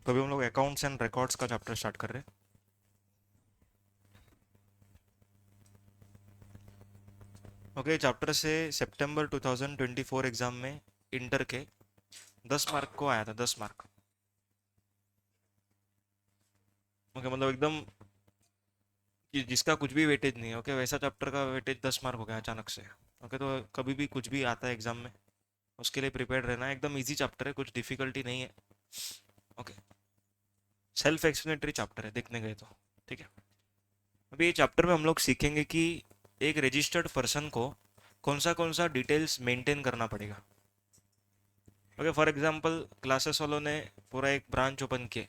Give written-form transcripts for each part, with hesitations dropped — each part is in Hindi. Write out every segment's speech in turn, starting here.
तो अभी हम लोग अकाउंट्स एंड रिकॉर्ड्स का चैप्टर स्टार्ट कर रहे हैं। ओके, चैप्टर से सितंबर 2024 एग्जाम में इंटर के 10 मार्क को आया था, 10 मार्क। ओके, मतलब एकदम कि जिसका कुछ भी वेटेज नहीं है। ओके, वैसा चैप्टर का वेटेज 10 मार्क हो गया अचानक से। ओके, तो कभी भी कुछ भी आता है एग्जाम में, उसके लिए प्रिपेयर्ड रहना है। एकदम इजी चैप्टर है, कुछ डिफिकल्टी नहीं है। ओके, सेल्फ एक्सप्लेनेटरी चैप्टर है देखने गए तो। ठीक है, अभी ये चैप्टर में हम लोग सीखेंगे कि एक रजिस्टर्ड पर्सन को कौन सा डिटेल्स मेंटेन करना पड़ेगा। ओके, फॉर एग्जांपल क्लासेस वालों ने पूरा एक ब्रांच ओपन किए,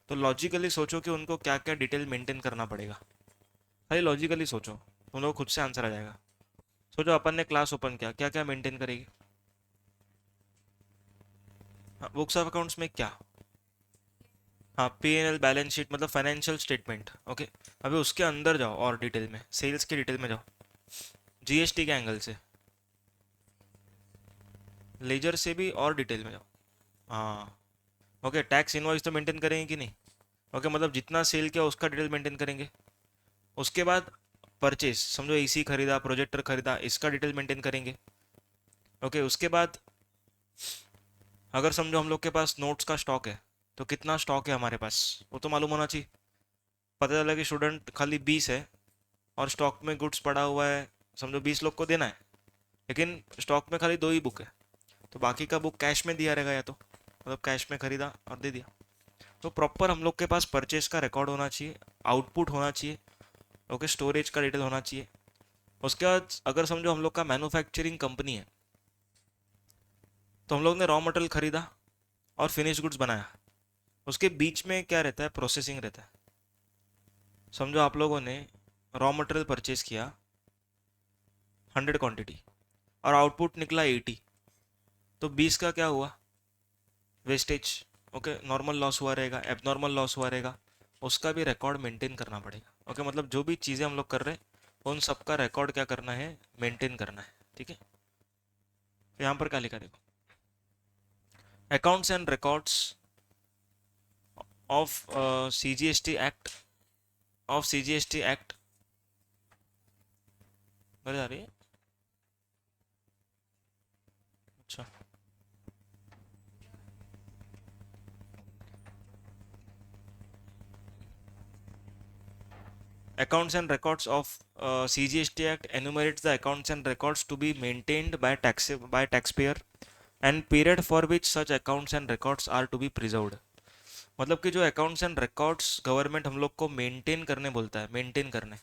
तो लॉजिकली सोचो कि उनको क्या क्या डिटेल मेंटेन करना पड़ेगा। खाली लॉजिकली सोचो, तुम लोग खुद से आंसर आ जाएगा। सोचो अपन ने क्लास ओपन किया, क्या क्या मेंटेन करेगी। हाँ, बुक्स ऑफ अकाउंट्स में क्या? हाँ, P&L बैलेंस शीट मतलब फाइनेंशियल स्टेटमेंट। ओके, अभी उसके अंदर जाओ और डिटेल में, सेल्स के डिटेल में जाओ, जीएसटी के एंगल से, लेजर से भी और डिटेल में जाओ। हाँ, ओके, टैक्स इनवॉइस तो मेंटेन करेंगे कि नहीं? ओके, मतलब जितना सेल किया उसका डिटेल मेंटेन करेंगे। उसके बाद परचेज, समझो एसी खरीदा, प्रोजेक्टर खरीदा, इसका डिटेल मेंटेन करेंगे। ओके, उसके बाद अगर समझो हम लोग के पास नोट्स का स्टॉक है, तो कितना स्टॉक है हमारे पास, वो तो मालूम होना चाहिए। पता चला कि स्टूडेंट खाली 20 है और स्टॉक में गुड्स पड़ा हुआ है, समझो 20 लोग को देना है, लेकिन स्टॉक में खाली 2 ही बुक है, तो बाकी का बुक कैश में दिया रहेगा, या तो मतलब कैश में खरीदा और दे दिया। तो प्रॉपर हम लोग के पास परचेज का रिकॉर्ड होना चाहिए, आउटपुट होना चाहिए। ओके, स्टोरेज का डिटेल होना चाहिए। उसके बाद अगर समझो हम लोग का मैन्युफैक्चरिंग कंपनी है, तो हम लोग ने रॉ मटेरियल खरीदा और फिनिश गुड्स बनाया, उसके बीच में क्या रहता है? प्रोसेसिंग रहता है। समझो आप लोगों ने रॉ मटेरियल परचेज किया 100 क्वांटिटी और आउटपुट निकला 80, तो 20 का क्या हुआ? वेस्टेज। ओके, नॉर्मल लॉस हुआ रहेगा, एबनॉर्मल लॉस हुआ रहेगा, उसका भी रिकॉर्ड मेंटेन करना पड़ेगा। ओके, मतलब जो भी चीज़ें हम लोग कर रहे हैं उन सब का रिकॉर्ड क्या करना है? मेंटेन करना है। ठीक है, तो यहाँ पर क्या लिखा देखो, accounts and records of CGST act, of CGST act. मेरे आ रही है? अच्छा, accounts and records of CGST Act enumerates the accounts and records to be maintained by taxpayer and period for which such accounts and records are to be preserved। मतलब कि जो अकाउंट्स एंड रिकॉर्ड्स गवर्नमेंट हम लोग को मेंटेन करने बोलता है, मेंटेन करने,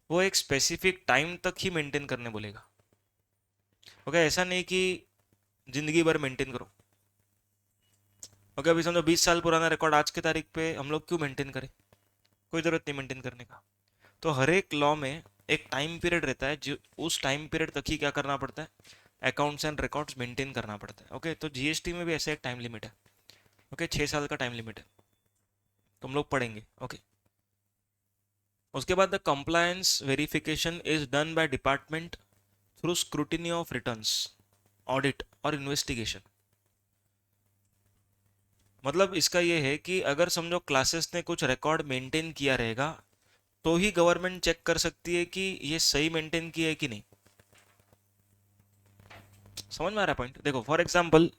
वो एक स्पेसिफिक टाइम तक ही मेंटेन करने बोलेगा। ओके, ऐसा नहीं कि जिंदगी भर मेंटेन करो। ओके, अभी समझो 20 साल पुराना रिकॉर्ड आज के तारीख पे हम लोग क्यों मेंटेन करें? कोई ज़रूरत नहीं मेंटेन करने का। तो हर एक लॉ में एक टाइम पीरियड रहता है, जो उस टाइम पीरियड तक ही क्या करना पड़ता है? अकाउंट्स एंड रिकॉर्ड्स मेंटेन करना पड़ता है। ओके, तो जीएसटी में भी ऐसे एक टाइम लिमिट है। ओके, 6 साल का टाइम लिमिट है, तुम लोग पढ़ेंगे। ओके, उसके बाद the compliance verification is done by department through scrutiny of returns, audit और इन्वेस्टिगेशन। मतलब इसका ये है कि अगर समझो क्लासेस ने कुछ रिकॉर्ड मेंटेन किया रहेगा, तो ही गवर्नमेंट चेक कर सकती है कि ये सही मेंटेन किया है कि नहीं। समझ में आ रहा है पॉइंट? देखो, फॉर एग्जांपल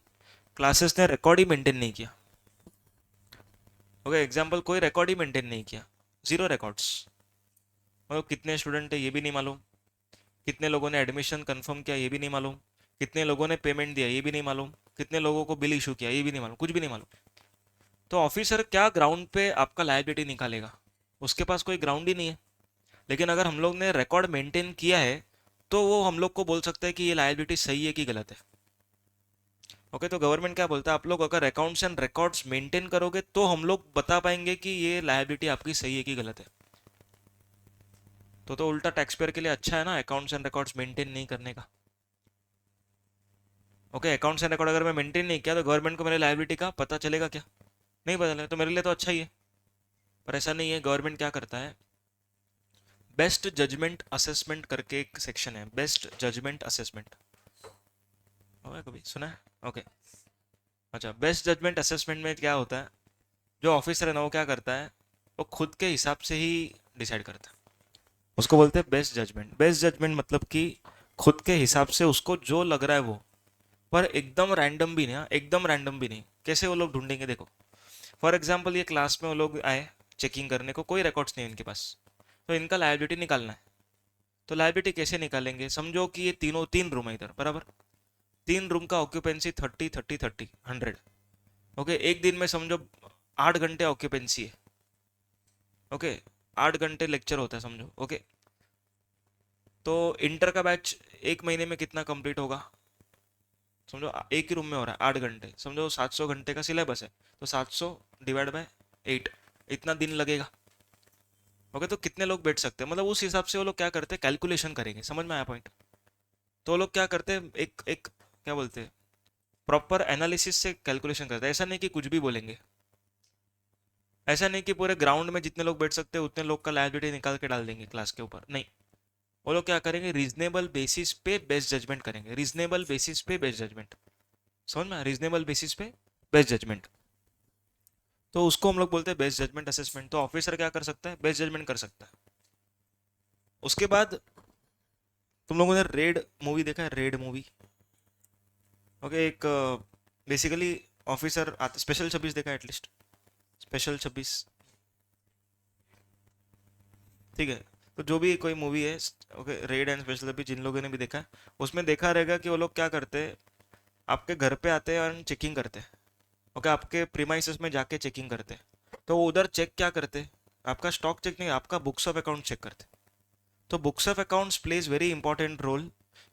क्लासेस ने रिकॉर्ड ही मेंटेन नहीं किया। ओके, एग्जांपल कोई रिकॉर्ड ही मेंटेन नहीं किया, जीरो रिकॉर्ड्स। मतलब कितने स्टूडेंट है ये भी नहीं मालूम, कितने लोगों ने एडमिशन कंफर्म किया ये भी नहीं मालूम, कितने लोगों ने पेमेंट दिया ये भी नहीं मालूम, कितने लोगों को बिल इशू किया ये भी नहीं मालूम, कुछ भी नहीं मालूम। तो ऑफिसर क्या ग्राउंड पे आपका लायबिलिटी निकालेगा? उसके पास कोई ग्राउंड ही नहीं है। लेकिन अगर हम लोग ने रिकॉर्ड मेंटेन किया है, तो वो हम लोग को बोल सकता है कि ये लायबिलिटी सही है कि गलत है। ओके, तो गवर्नमेंट क्या बोलता है, आप लोग अगर अकाउंट्स एंड रिकॉर्ड्स मेंटेन करोगे तो हम लोग बता पाएंगे कि ये लायबिलिटी आपकी सही है कि गलत है। तो उल्टा टैक्स पेयर के लिए अच्छा है ना अकाउंट्स एंड रिकॉर्ड्स मेंटेन नहीं करने का। ओके, अकाउंट्स एंड रिकॉर्ड अगर मैं मेंटेन नहीं किया तो गवर्नमेंट को मेरे लायबिलिटी का पता चलेगा क्या? नहीं पता चलेगा, तो मेरे लिए तो अच्छा ही है। पर ऐसा नहीं है, गवर्नमेंट क्या करता है, बेस्ट जजमेंट असेसमेंट करके एक सेक्शन है, बेस्ट जजमेंट असेसमेंट। कभी सुना है? ओके, अच्छा, बेस्ट जजमेंट असेसमेंट में क्या होता है? जो ऑफिसर है ना वो क्या करता है, वो खुद के हिसाब से ही डिसाइड करता है। उसको बोलते हैं बेस्ट जजमेंट। बेस्ट जजमेंट मतलब कि खुद के हिसाब से उसको जो लग रहा है वो, पर एकदम रैंडम भी नहीं, हाँ, एकदम रैंडम भी नहीं। कैसे वो लोग ढूंढेंगे देखो। फॉर एग्जाम्पल ये क्लास में वो लोग आए चेकिंग करने को, कोई रिकॉर्ड्स नहीं है इनके पास, तो इनका लायबिलिटी निकालना है। तो लायबिलिटी कैसे निकालेंगे, समझो कि ये तीनों तीन रूम है इधर बराबर। तीन रूम का ऑक्यूपेंसी 30 30 30 100। ओके, एक दिन में समझो 8 घंटे ऑक्यूपेंसी है। ओके, 8 घंटे लेक्चर होता है समझो। ओके, तो इंटर का बैच एक महीने में कितना कंप्लीट होगा, समझो एक ही रूम में हो रहा है 8 घंटे, समझो 700 घंटे का सिलेबस है, तो 700 डिवाइड बाय 8, इतना दिन लगेगा। ओके, तो कितने लोग बैठ सकते हैं, मतलब उस हिसाब से वो लोग क्या करते हैं, कैलकुलेशन करेंगे। समझ में आया पॉइंट। तो वो लोग क्या करते हैं, एक एक क्या बोलते हैं, प्रॉपर एनालिसिस से कैलकुलेशन करते हैं। ऐसा नहीं कि कुछ भी बोलेंगे, ऐसा नहीं कि पूरे ग्राउंड में जितने लोग बैठ सकते हैं उतने लोग का लायबिलिटी निकाल के डाल देंगे क्लास के ऊपर, नहीं। वो लोग क्या करेंगे, रीजनेबल बेसिस पे बेस्ट जजमेंट करेंगे। रीजनेबल बेसिस पे बेस्ट जजमेंट, समझ में, रीजनेबल बेसिस पे बेस्ट जजमेंट। तो उसको हम लोग बोलते हैं बेस्ट जजमेंट असेसमेंट। तो ऑफिसर क्या कर सकता है, बेस्ट जजमेंट कर सकता है। उसके बाद तुम लोगों ने रेड मूवी देखा है, रेड मूवी। ओके, एक बेसिकली ऑफिसर आता, स्पेशल 26 देखा है एटलीस्ट, स्पेशल 26, ठीक है। तो जो भी कोई मूवी है, ओके, रेड एंड स्पेशल 26 जिन लोगों ने भी देखा है, उसमें देखा रहेगा कि वो लोग क्या करते हैं, आपके घर पे आते हैं और चेकिंग करते हैं। ओके, आपके प्रीमाइसेस में जाके चेकिंग करते हैं। तो वो उधर चेक क्या करते हैं, आपका स्टॉक चेक नहीं, आपका बुक्स ऑफ अकाउंट चेक करते हैं। तो books of accounts plays very important role,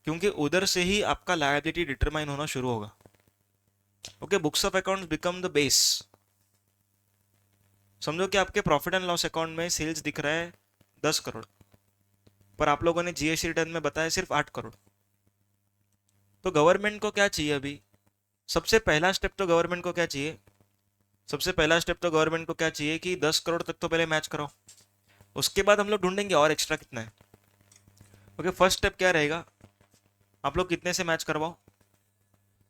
क्योंकि उधर से ही आपका लायबिलिटी डिटरमाइन होना शुरू होगा। Okay, books of accounts become the base. समझो कि आपके प्रॉफिट एंड लॉस अकाउंट में सेल्स दिख रहा है 10 करोड़, पर आप लोगों ने जीएसटी रिटर्न में बताया सिर्फ 8 करोड़। तो गवर्नमेंट को क्या चाहिए अभी, सबसे पहला स्टेप तो गवर्नमेंट को क्या चाहिए, सबसे पहला स्टेप तो गवर्नमेंट को क्या चाहिए कि 10 करोड़ तक तो पहले मैच कराओ। उसके बाद हम लोग ढूंढेंगे और एक्स्ट्रा कितना है। ओके, फर्स्ट स्टेप क्या रहेगा, आप लोग कितने से मैच करवाओ।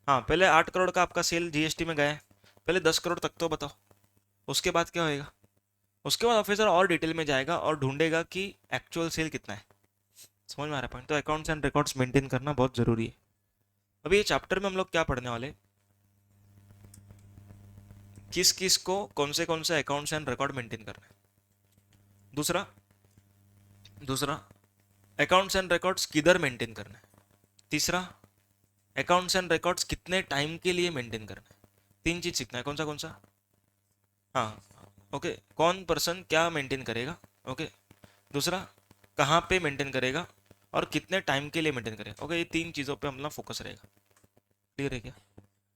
हाँ, पहले 8 करोड़ का आपका सेल जीएसटी में गया है, पहले 10 करोड़ तक तो बताओ। उसके बाद क्या होएगा, उसके बाद ऑफिसर और डिटेल में जाएगा और ढूंढेगा कि एक्चुअल सेल कितना है। समझ में आ रहा है पॉइंट। तो अकाउंट्स एंड रिकॉर्ड्स मेंटेन करना बहुत जरूरी है। अभी ये चैप्टर में हम लोग क्या पढ़ने वाले, किस किस को कौन से अकाउंट्स एंड रिकॉर्ड मेंटेन करना है। दूसरा, दूसरा, अकाउंट्स एंड रिकॉर्ड्स किधर मेंटेन करना है। तीसरा, अकाउंट्स एंड रिकॉर्ड्स कितने टाइम के लिए मेंटेन करना है। तीन चीज सीखना है, कौन सा। हाँ, ओके, कौन पर्सन क्या मेंटेन करेगा। ओके, दूसरा, कहाँ पे मेंटेन करेगा, और कितने टाइम के लिए मेंटेन करेगा। ओके, ये तीन चीज़ों पे अपना फोकस रहेगा। क्लियर है क्या।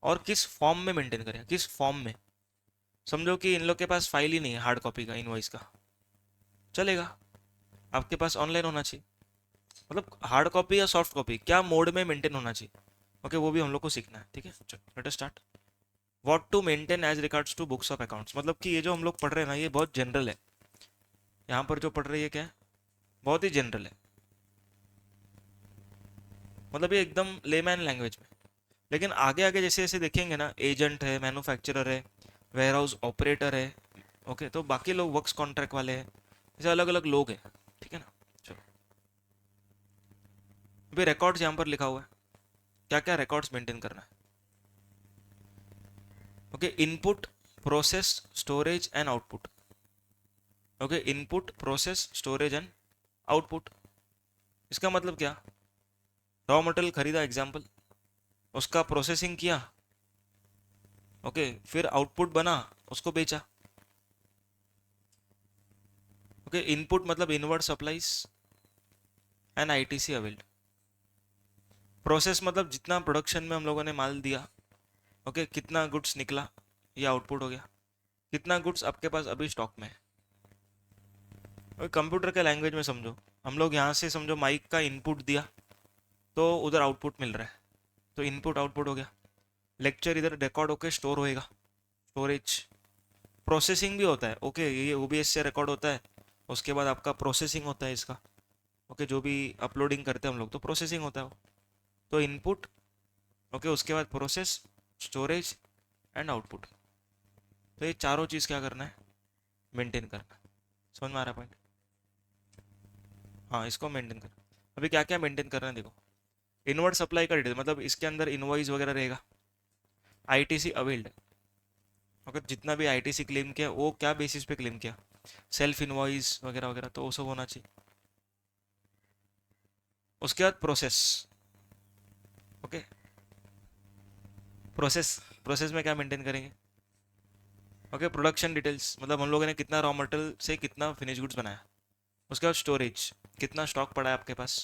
और किस फॉर्म में मेंटेन करेगा, किस फॉर्म में। समझो कि इन लोग के पास फाइल ही नहीं है हार्ड कॉपी का इनवॉइस का, चलेगा, आपके पास ऑनलाइन होना चाहिए। मतलब हार्ड कॉपी या सॉफ्ट कॉपी, क्या मोड में मेंटेन होना चाहिए। ओके, वो भी हम लोग को सीखना है, ठीक है। चलो let us start. What to maintain as regards to books of accounts, मतलब कि ये जो हम लोग पढ़ रहे हैं ना, ये बहुत जनरल है। यहाँ पर जो पढ़ रही है क्या है, बहुत ही जनरल है, मतलब ये एकदम लेमैन लैंग्वेज में। लेकिन आगे आगे जैसे जैसे देखेंगे ना, एजेंट है, मैन्युफैक्चरर है, वेयर हाउस ऑपरेटर है, ओके, तो बाकी लोग वर्क्स कॉन्ट्रैक्ट वाले हैं, ऐसे अलग अलग लोग हैं, ठीक है ना। चलो, अभी रिकॉर्ड्स यहाँ पर लिखा हुआ है, क्या क्या रिकॉर्ड्स मेंटेन करना है। Okay, input, process, storage and output. Okay, input, process, storage and output. इसका मतलब क्या, रॉ मटेरियल खरीदा एग्जाम्पल, उसका प्रोसेसिंग किया, ओके, फिर आउटपुट बना, उसको बेचा। ओके, इनपुट मतलब inward supplies and ITC availed. Process मतलब जितना प्रोडक्शन में हम लोगों ने माल दिया, ओके, कितना गुड्स निकला, ये आउटपुट हो गया। कितना गुड्स आपके पास अभी स्टॉक में है। कंप्यूटर के लैंग्वेज में समझो, हम लोग यहाँ से समझो माइक का इनपुट दिया, तो उधर आउटपुट मिल रहा है, तो इनपुट आउटपुट हो गया। लेक्चर इधर रिकॉर्ड होके स्टोर होएगा, स्टोरेज। प्रोसेसिंग भी होता है, ओके, ये ओबीएस से रिकॉर्ड होता है, उसके बाद आपका प्रोसेसिंग होता है इसका। ओके, जो भी अपलोडिंग करते हैं हम लोग, तो प्रोसेसिंग होता है वो। तो इनपुट, ओके, उसके बाद प्रोसेस, स्टोरेज एंड आउटपुट। तो ये चारों चीज़ क्या करना है, मेंटेन करना है। समझ में आ रहा है पॉइंट? हाँ, इसको मेंटेन करना। अभी क्या क्या मेंटेन करना है देखो। इनवर्ड सप्लाई का डिटेल, मतलब इसके अंदर इनवॉइस वगैरह रहेगा। आईटीसी अवेल्ड, अगर जितना भी आईटीसी क्लेम किया वो क्या बेसिस पे क्लेम किया, सेल्फ इनवॉइस वगैरह वगैरह, तो वो सब होना चाहिए। उसके बाद प्रोसेस। ओके, प्रोसेस, प्रोसेस में क्या मेंटेन करेंगे? ओके, प्रोडक्शन डिटेल्स, मतलब हम लोगों ने कितना रॉ मटेरियल से कितना फिनिश गुड्स बनाया। उसके बाद स्टोरेज, कितना स्टॉक पड़ा है आपके पास।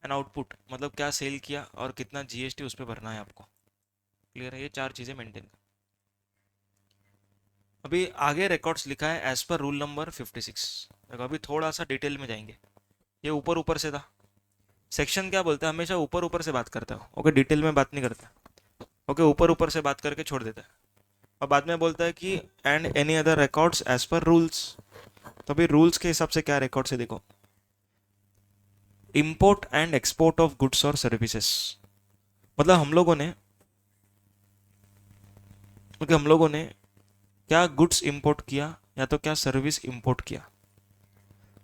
एंड आउटपुट, मतलब क्या सेल किया और कितना जीएसटी उस पर भरना है आपको। क्लियर है? ये चार चीज़ें मेंटेन। अभी आगे रिकॉर्ड्स लिखा है एज पर रूल नंबर 56। देखो अभी थोड़ा सा डिटेल में जाएंगे। ये ऊपर ऊपर से था। सेक्शन क्या बोलता है, हमेशा ऊपर ऊपर से बात करता है। ओके, डिटेल में बात नहीं करता। ओके, ऊपर ऊपर से बात करके छोड़ देता है। और बाद में बोलता है कि and any other records as per rules. तो अभी रूल्स के हिसाब से क्या रिकॉर्ड है देखो। Import and export of goods और सर्विसेज, मतलब हम लोगों ने, क्योंकि हम लोगों ने क्या गुड्स इंपोर्ट किया या तो क्या सर्विस इंपोर्ट किया।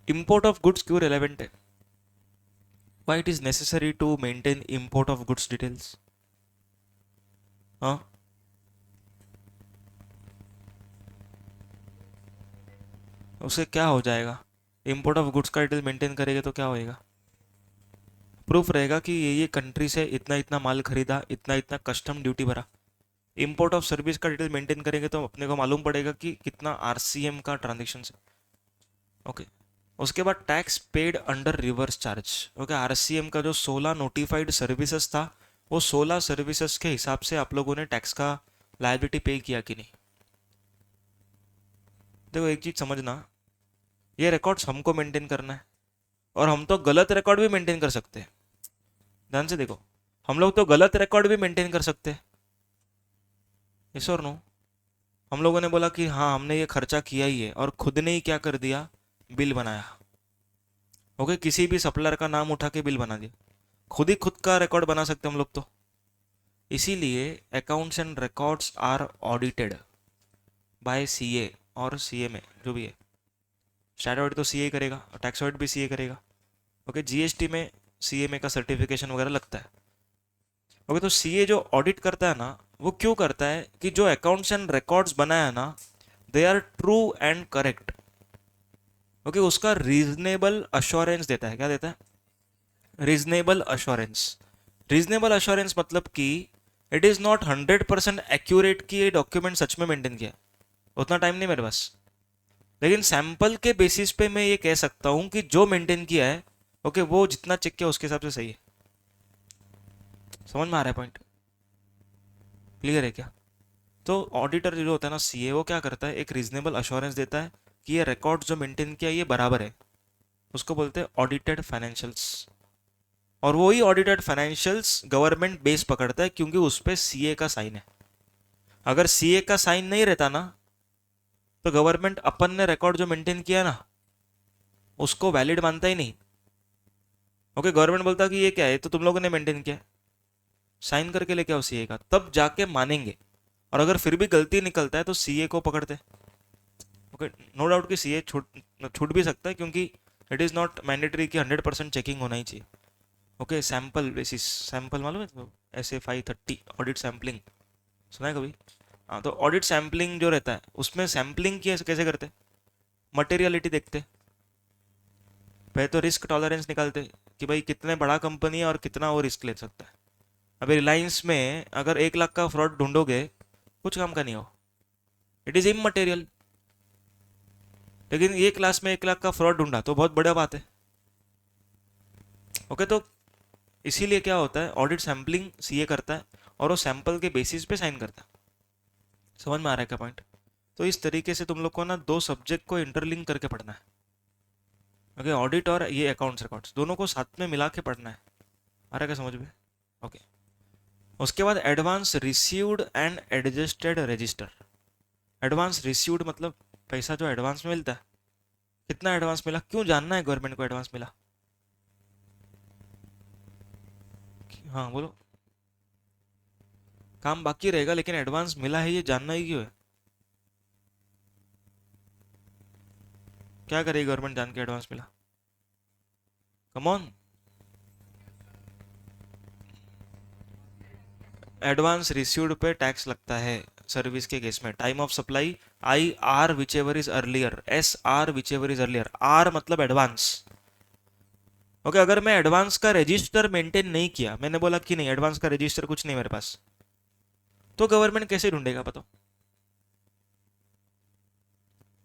इंपोर्ट ऑफ गुड्स क्यों रेलेवेंट है, why it is necessary to maintain import of goods details? हाँ, उससे क्या हो जाएगा? इंपोर्ट ऑफ गुड्स का डिटेल मेंटेन करेंगे तो क्या होएगा? प्रूफ रहेगा कि ये कंट्री से इतना इतना माल खरीदा, इतना इतना कस्टम ड्यूटी भरा। इंपोर्ट ऑफ सर्विस का डिटेल मेंटेन करेंगे तो अपने को मालूम पड़ेगा कि कितना आरसीएम का ट्रांजेक्शन है। ओके, उसके बाद tax paid under reverse charge. Okay, RCM का जो 16 नोटिफाइड सर्विसेज था, वो 16 सर्विसेज के हिसाब से आप लोगों ने टैक्स का लायबिलिटी पे किया कि नहीं। देखो एक चीज समझना, ये रिकॉर्ड्स हमको मेंटेन करना है, और हम तो गलत रिकॉर्ड भी मेंटेन कर सकते हैं। ध्यान से देखो, हम लोग तो गलत रिकॉर्ड भी मेंटेन कर सकते हैं। यस और नो? हम लोगों ने बोला कि हाँ हमने ये खर्चा किया ही है, और खुद ने ही क्या कर दिया, बिल बनाया। ओके, किसी भी सप्लायर का नाम उठा के बिल बना दिया। खुद ही खुद का रिकॉर्ड बना सकते हम लोग तो। इसीलिए accounts and records are audited by CA और सीएमए, जो भी है। स्टैट्यूट ऑडिट तो सीए करेगा और टैक्स ऑडिट भी सीए करेगा। ओके, जीएसटी में सीएमए का सर्टिफिकेशन वगैरह लगता है। ओके, तो सीए जो ऑडिट करता है ना, वो क्यों करता है कि जो अकाउंट्स एंड रिकॉर्ड्स बनाया है ना, they are true and correct. Okay, उसका रीजनेबल अश्योरेंस देता है। क्या देता है? Reasonable assurance. रीजनेबल अश्योरेंस मतलब कि इट इज़ नॉट 100% एक्यूरेट कि ये डॉक्यूमेंट सच में मेंटेन किया। उतना टाइम नहीं मेरे पास, लेकिन सैंपल के बेसिस पे मैं ये कह सकता हूँ कि जो मेंटेन किया है, ओके, वो जितना चेक किया उसके हिसाब से सही है। समझ में आ रहा है पॉइंट? क्लियर है क्या? तो ऑडिटर जो होता है ना, सीए, वो क्या करता है, एक रीजनेबल अश्योरेंस देता है कि ये रिकॉर्ड जो मेंटेन किया ये बराबर है। उसको बोलते हैं ऑडिटेड फाइनेंशियल्स। और वो ही ऑडिटेड फाइनेंशियल्स गवर्नमेंट बेस पकड़ता है, क्योंकि उस पर सीए का साइन है। अगर सीए का साइन नहीं रहता ना, तो गवर्नमेंट अपन ने रिकॉर्ड जो मेंटेन किया ना, उसको वैलिड मानता ही नहीं। ओके, गवर्नमेंट बोलता कि ये क्या है, तो तुम लोगों ने मेंटेन किया, साइन करके लेके आओ सीए का, तब जाके मानेंगे। और अगर फिर भी गलती निकलता है तो सीए को पकड़ते। ओके, नो डाउट कि सीए छूट छूट भी सकता है, क्योंकि इट इज़ नॉट मैंडेटरी कि 100% चेकिंग होना ही चाहिए। ओके, सैंपल बेसिस, सैंपल मालूम है? SF530 ऑडिट सैम्पलिंग, सुना है कभी? हाँ, तो ऑडिट सैम्पलिंग जो रहता है, उसमें सैम्पलिंग कैसे करते हैं? मटेरियलिटी देखते, पहले तो रिस्क टॉलरेंस निकालते कि भाई कितने बड़ा कंपनी है और कितना वो रिस्क ले सकता है। अभी रिलायंस में अगर 1 लाख का फ्रॉड ढूंढोगे, कुछ काम का नहीं हो, इट इज़ इमटेरियल। लेकिन ये क्लास में 1 लाख का फ्रॉड ढूंढा तो बहुत बड़ा बात है। ओके, तो इसीलिए क्या होता है, ऑडिट सैम्पलिंग सीए करता है, और वो सैंपल के बेसिस पे साइन करता है। समझ में आ रहा है क्या पॉइंट? तो इस तरीके से तुम लोग को ना दो सब्जेक्ट को इंटरलिंक करके पढ़ना है। ओके, ऑडिट और ये अकाउंट्स रिकॉर्ड्स दोनों को साथ में मिला के पढ़ना है। आ रहा है क्या समझ में? ओके, उसके बाद advance received and adjusted register. Advance received मतलब पैसा जो एडवांस में मिलता है, कितना एडवांस मिला, क्यों जानना है गवर्नमेंट को एडवांस मिला? हाँ बोलो। काम बाकी रहेगा लेकिन एडवांस मिला है, ये जानना ही क्यों है? क्या करेगी गवर्नमेंट जान के एडवांस मिला? Come on. एडवांस रिसीव्ड पे टैक्स लगता है सर्विस के केस में। Time of supply, I R whichever is earlier, S R whichever is earlier. R मतलब एडवांस। ओके, अगर मैं एडवांस का रजिस्टर मेंटेन नहीं किया, मैंने बोला कि नहीं एडवांस का रजिस्टर कुछ नहीं मेरे पास, तो गवर्नमेंट कैसे ढूंढेगा बताओ?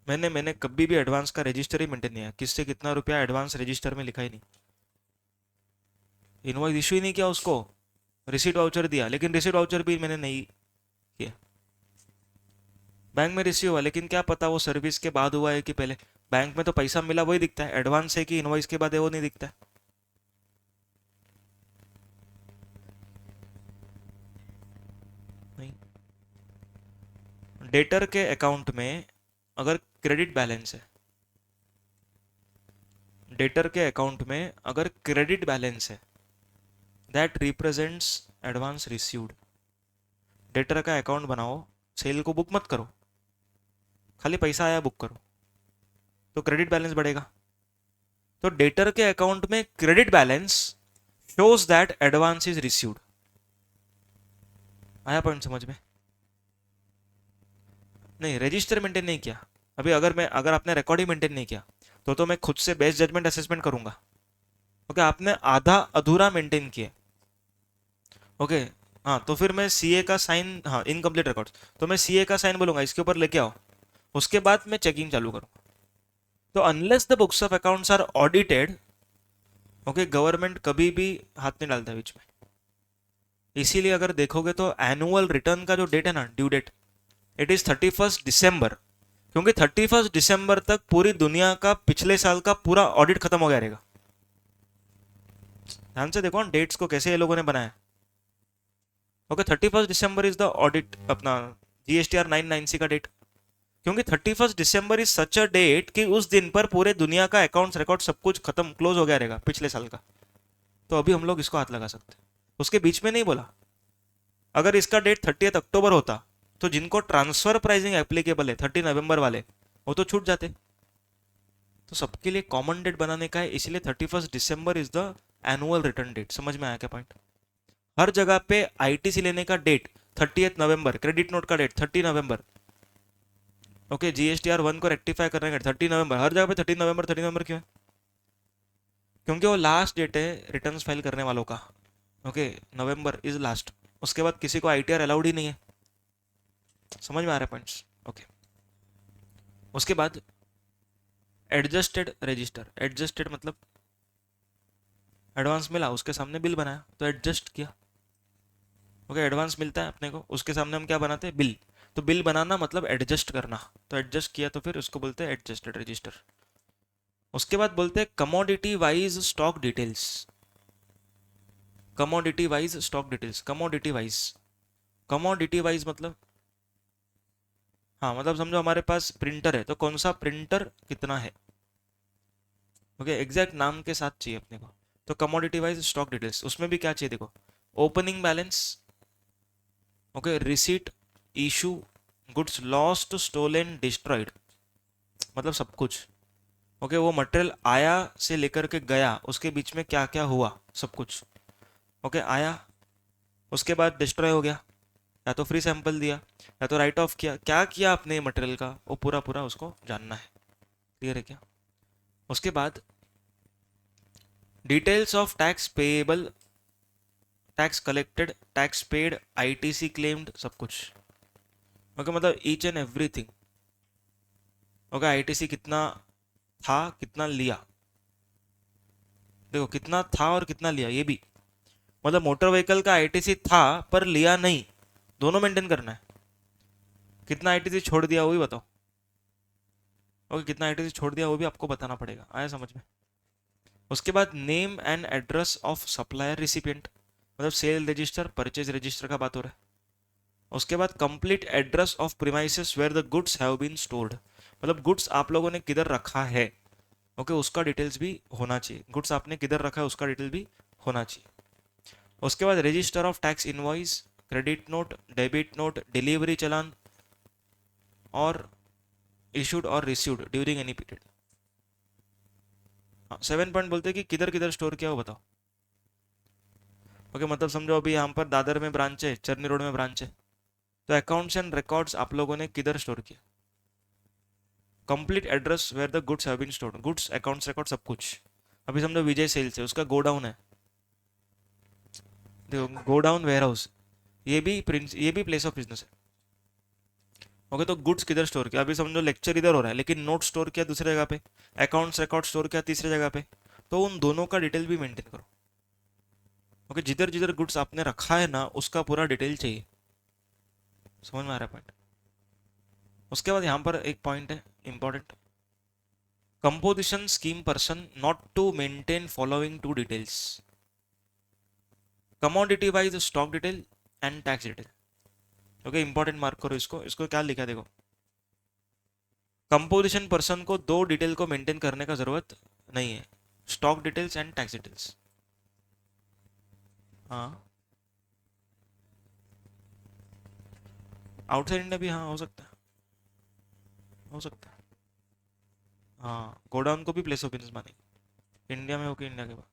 मैंने कभी भी एडवांस का रजिस्टर ही मेंटेन नहीं किया। किससे कितना रुपया एडवांस रजिस्टर में लिखा ही नहीं, इनवॉइस इशू ही नहीं किया उसको। रिसीट वाउचर दिया, लेकिन रिसीट वाउचर भी मैंने नहीं किया। बैंक में रिसीव हुआ, लेकिन क्या पता वो सर्विस के बाद हुआ है कि पहले। बैंक में तो पैसा मिला वही दिखता है, एडवांस है कि इनवॉइस के बाद है वो नहीं दिखता है। नहीं। डेटर के अकाउंट में अगर क्रेडिट बैलेंस है, डेटर के अकाउंट में अगर क्रेडिट बैलेंस है, that represents advance received. Debtor का अकाउंट बनाओ, सेल को बुक मत करो, खाली पैसा आया बुक करो, तो क्रेडिट बैलेंस बढ़ेगा। तो डेटर के अकाउंट में credit balance shows that advance is received. आया पॉइंट समझ में? नहीं, रजिस्टर मेंटेन नहीं किया। अभी अगर आपने रिकॉर्ड ही मेंटेन नहीं किया, तो मैं खुद से बेस्ट जजमेंट असेसमेंट करूंगा। ओके, आपने आधा अधूरा मेंटेन किया। ओके, हाँ, तो फिर मैं सीए का साइन, हाँ इनकम्प्लीट रिकॉर्ड्स, तो मैं सीए का साइन बोलूंगा इसके ऊपर लेके आओ, उसके बाद मैं चेकिंग चालू करूंगा। तो unless the books of accounts are audited, okay, government कभी भी हाथ नहीं डालता बीच में। इसीलिए अगर देखोगे तो एनुअल रिटर्न का जो डेट है ना, ड्यू डेट, इट इज 31 दिसंबर। क्योंकि 31 दिसंबर तक पूरी दुनिया का पिछले साल का पूरा ऑडिट खत्म हो गया रहेगा। ध्यान से देखो डेट्स को कैसे ये लोगों ने बनाया। Okay, 31 December is the audit, अपना GSTR 990 का डेट। क्योंकि 31 December is such a date कि उस दिन पर पूरे दुनिया का अकाउंट्स रिकॉर्ड सब कुछ खत्म क्लोज हो गया रहेगा पिछले साल का। तो अभी हम लोग इसको हाथ लगा सकते, उसके बीच में नहीं बोला। अगर इसका डेट 30 अक्टूबर होता, तो जिनको ट्रांसफर प्राइसिंग एप्लीकेबल है 30 नवंबर वाले, वो तो छूट जाते। तो सबके लिए कॉमन डेट बनाने का है, इसलिए 31 December is the annual return date. समझ में आया क्या पॉइंट? हर जगह पे आईटीसी लेने का डेट 30 नवंबर, क्रेडिट नोट का डेट 30 नवंबर। ओके, GSTR 1 को रेक्टिफाई करने का 30 नवंबर, हर जगह पे 30 नवंबर। 30 नवंबर क्यों है? क्योंकि वो लास्ट डेट है रिटर्न्स फाइल करने वालों का। ओके, नवंबर इज लास्ट, उसके बाद किसी को ITR अलाउड ही नहीं है। समझ में आ रहा है पॉइंट्स? ओके, उसके बाद एडजस्टेड रजिस्टर। एडजस्टेड मतलब एडवांस मिला, उसके सामने बिल बनाया तो एडजस्ट किया। ओके, एडवांस मिलता है अपने को, उसके सामने हम क्या बनाते हैं? बिल। तो बिल बनाना मतलब एडजस्ट करना, तो एडजस्ट किया तो फिर उसको बोलते हैं एडजस्टेड रजिस्टर। उसके बाद बोलते हैं commodity wise stock details. Commodity wise stock details, commodity wise. Commodity wise मतलब, हाँ मतलब समझो हमारे पास प्रिंटर है, तो कौन सा प्रिंटर कितना है। ओके, एग्जैक्ट नाम के साथ चाहिए अपने को। तो कमोडिटी वाइज स्टॉक डिटेल्स, उसमें भी क्या चाहिए देखो, opening balance, okay, receipt, issue, goods lost, stolen, destroyed, मतलब सब कुछ। ओके, वो मटेरियल आया से लेकर के गया, उसके बीच में क्या क्या हुआ, सब कुछ। ओके, आया, उसके बाद डिस्ट्रॉय हो गया, या तो फ्री सैंपल दिया, या तो राइट ऑफ किया, क्या किया आपने मटेरियल का, वो पूरा पूरा उसको जानना है। क्लियर है क्या? उसके बाद details of tax payable, tax collected, tax paid, ITC claimed, सब कुछ। ओके, मतलब each and everything. Okay, ITC कितना था, कितना लिया, देखो कितना था और कितना लिया ये भी। मतलब मोटर व्हीकल का ITC था पर लिया नहीं, दोनों मेंटेन करना है। कितना ITC छोड़ दिया वो भी बताओ। ओके, कितना ITC छोड़ दिया वो भी आपको बताना पड़ेगा। आया समझ में? उसके बाद name and address of supplier recipient, मतलब सेल रजिस्टर, परचेज रजिस्टर का बात हो रहा है। उसके बाद complete address of premises where the goods have been stored, मतलब गुड्स आप लोगों ने किधर रखा है। ओके, उसका डिटेल्स भी होना चाहिए, गुड्स आपने किधर रखा है उसका डिटेल भी होना चाहिए। उसके बाद register of tax invoice, credit note, debit note, delivery challan, और इशूड और रिसीव्ड ड्यूरिंग एनी पीरियड। हाँ 7 पॉइंट बोलते हैं कि किधर किधर स्टोर किया हो बताओ। ओके मतलब समझो अभी यहाँ पर दादर में ब्रांच है, चरनी रोड में ब्रांच है, तो अकाउंट्स एंड रिकॉर्ड्स आप लोगों ने किधर स्टोर किया? Complete address where the goods have been stored, goods accounts record सब कुछ। अभी समझो विजय सेल्स है, उसका गोडाउन है, देखो गोडाउन वेयर हाउस, ये भी प्लेस ऑफ बिजनेस है। ओके तो गुड्स किधर स्टोर किया? अभी समझो लेक्चर इधर हो रहा है लेकिन नोट स्टोर किया दूसरी जगह पे, अकाउंट्स रिकॉर्ड स्टोर किया तीसरी जगह पे, तो उन दोनों का डिटेल भी मेंटेन करो। ओके जिधर जिधर गुड्स आपने रखा है ना उसका पूरा डिटेल चाहिए। समझ में आ रहा है पॉइंट? उसके बाद यहाँ पर एक पॉइंट है important, composition scheme person not to maintain following two details, commodity wise stock detail and tax detail. Okay important mark करो इसको, इसको क्या लिखा है देखो, कंपोजिशन पर्सन को दो डिटेल को मेंटेन करने का जरूरत नहीं है, stock details and tax details. हाँ आउटसाइड इंडिया भी हाँ हो सकता है, हो सकता है। हाँ गोडाउन को भी प्लेस ऑफ बिजनेस मानेंगे, इंडिया में होके इंडिया के बाद।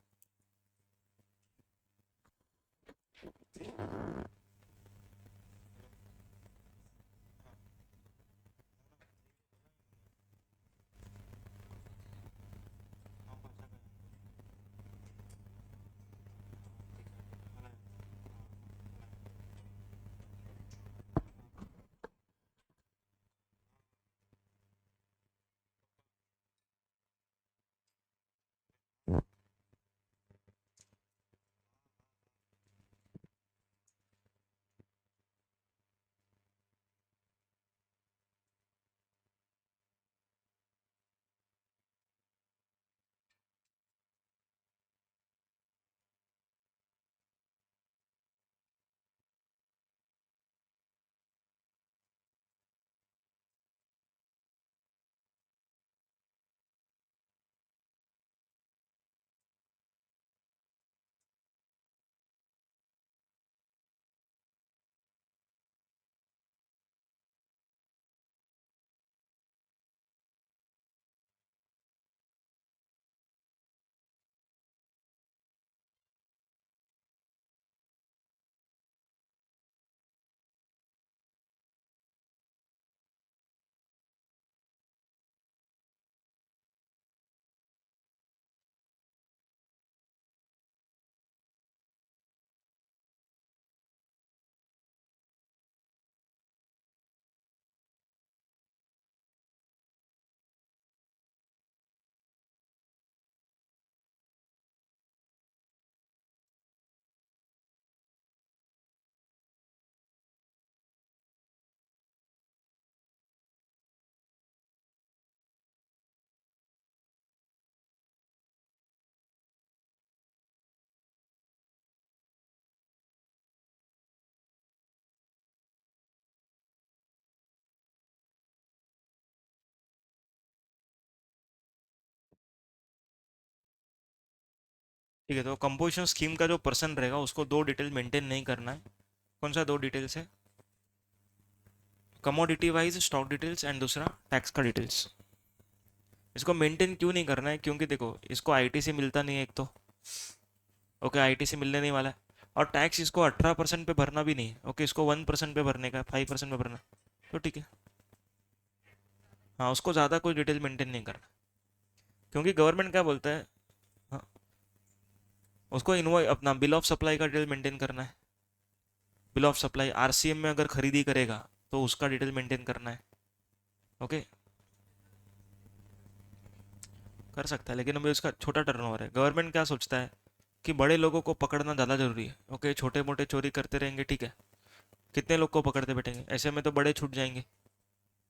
ठीक है तो कंपोजिशन स्कीम का जो पर्सन रहेगा उसको दो डिटेल मेंटेन नहीं करना है। कौन सा दो डिटेल्स है? Commodity wise stock details and दूसरा टैक्स का डिटेल्स। इसको मेंटेन क्यों नहीं करना है? क्योंकि देखो इसको आईटीसी मिलता नहीं है एक तो, ओके आईटीसी मिलने नहीं वाला है, और टैक्स इसको 18% पे भरना भी नहीं है, ओके इसको 1% पे भरने का, 5% पे भरना, तो ठीक है। हाँ उसको ज़्यादा कोई डिटेल मेंटेन नहीं करना, क्योंकि गवर्नमेंट क्या बोलता है, हाँ उसको इनवॉइस अपना बिल ऑफ सप्लाई का डिटेल मेंटेन करना है, बिल ऑफ सप्लाई आरसीएम में अगर खरीदी करेगा तो उसका डिटेल मेंटेन करना है। ओके कर सकता है लेकिन अभी उसका छोटा टर्नओवर है, गवर्नमेंट क्या सोचता है कि बड़े लोगों को पकड़ना ज़्यादा जरूरी है, ओके छोटे मोटे चोरी करते रहेंगे ठीक है, कितने लोग को पकड़ते बैठेंगे, ऐसे में तो बड़े छूट जाएंगे।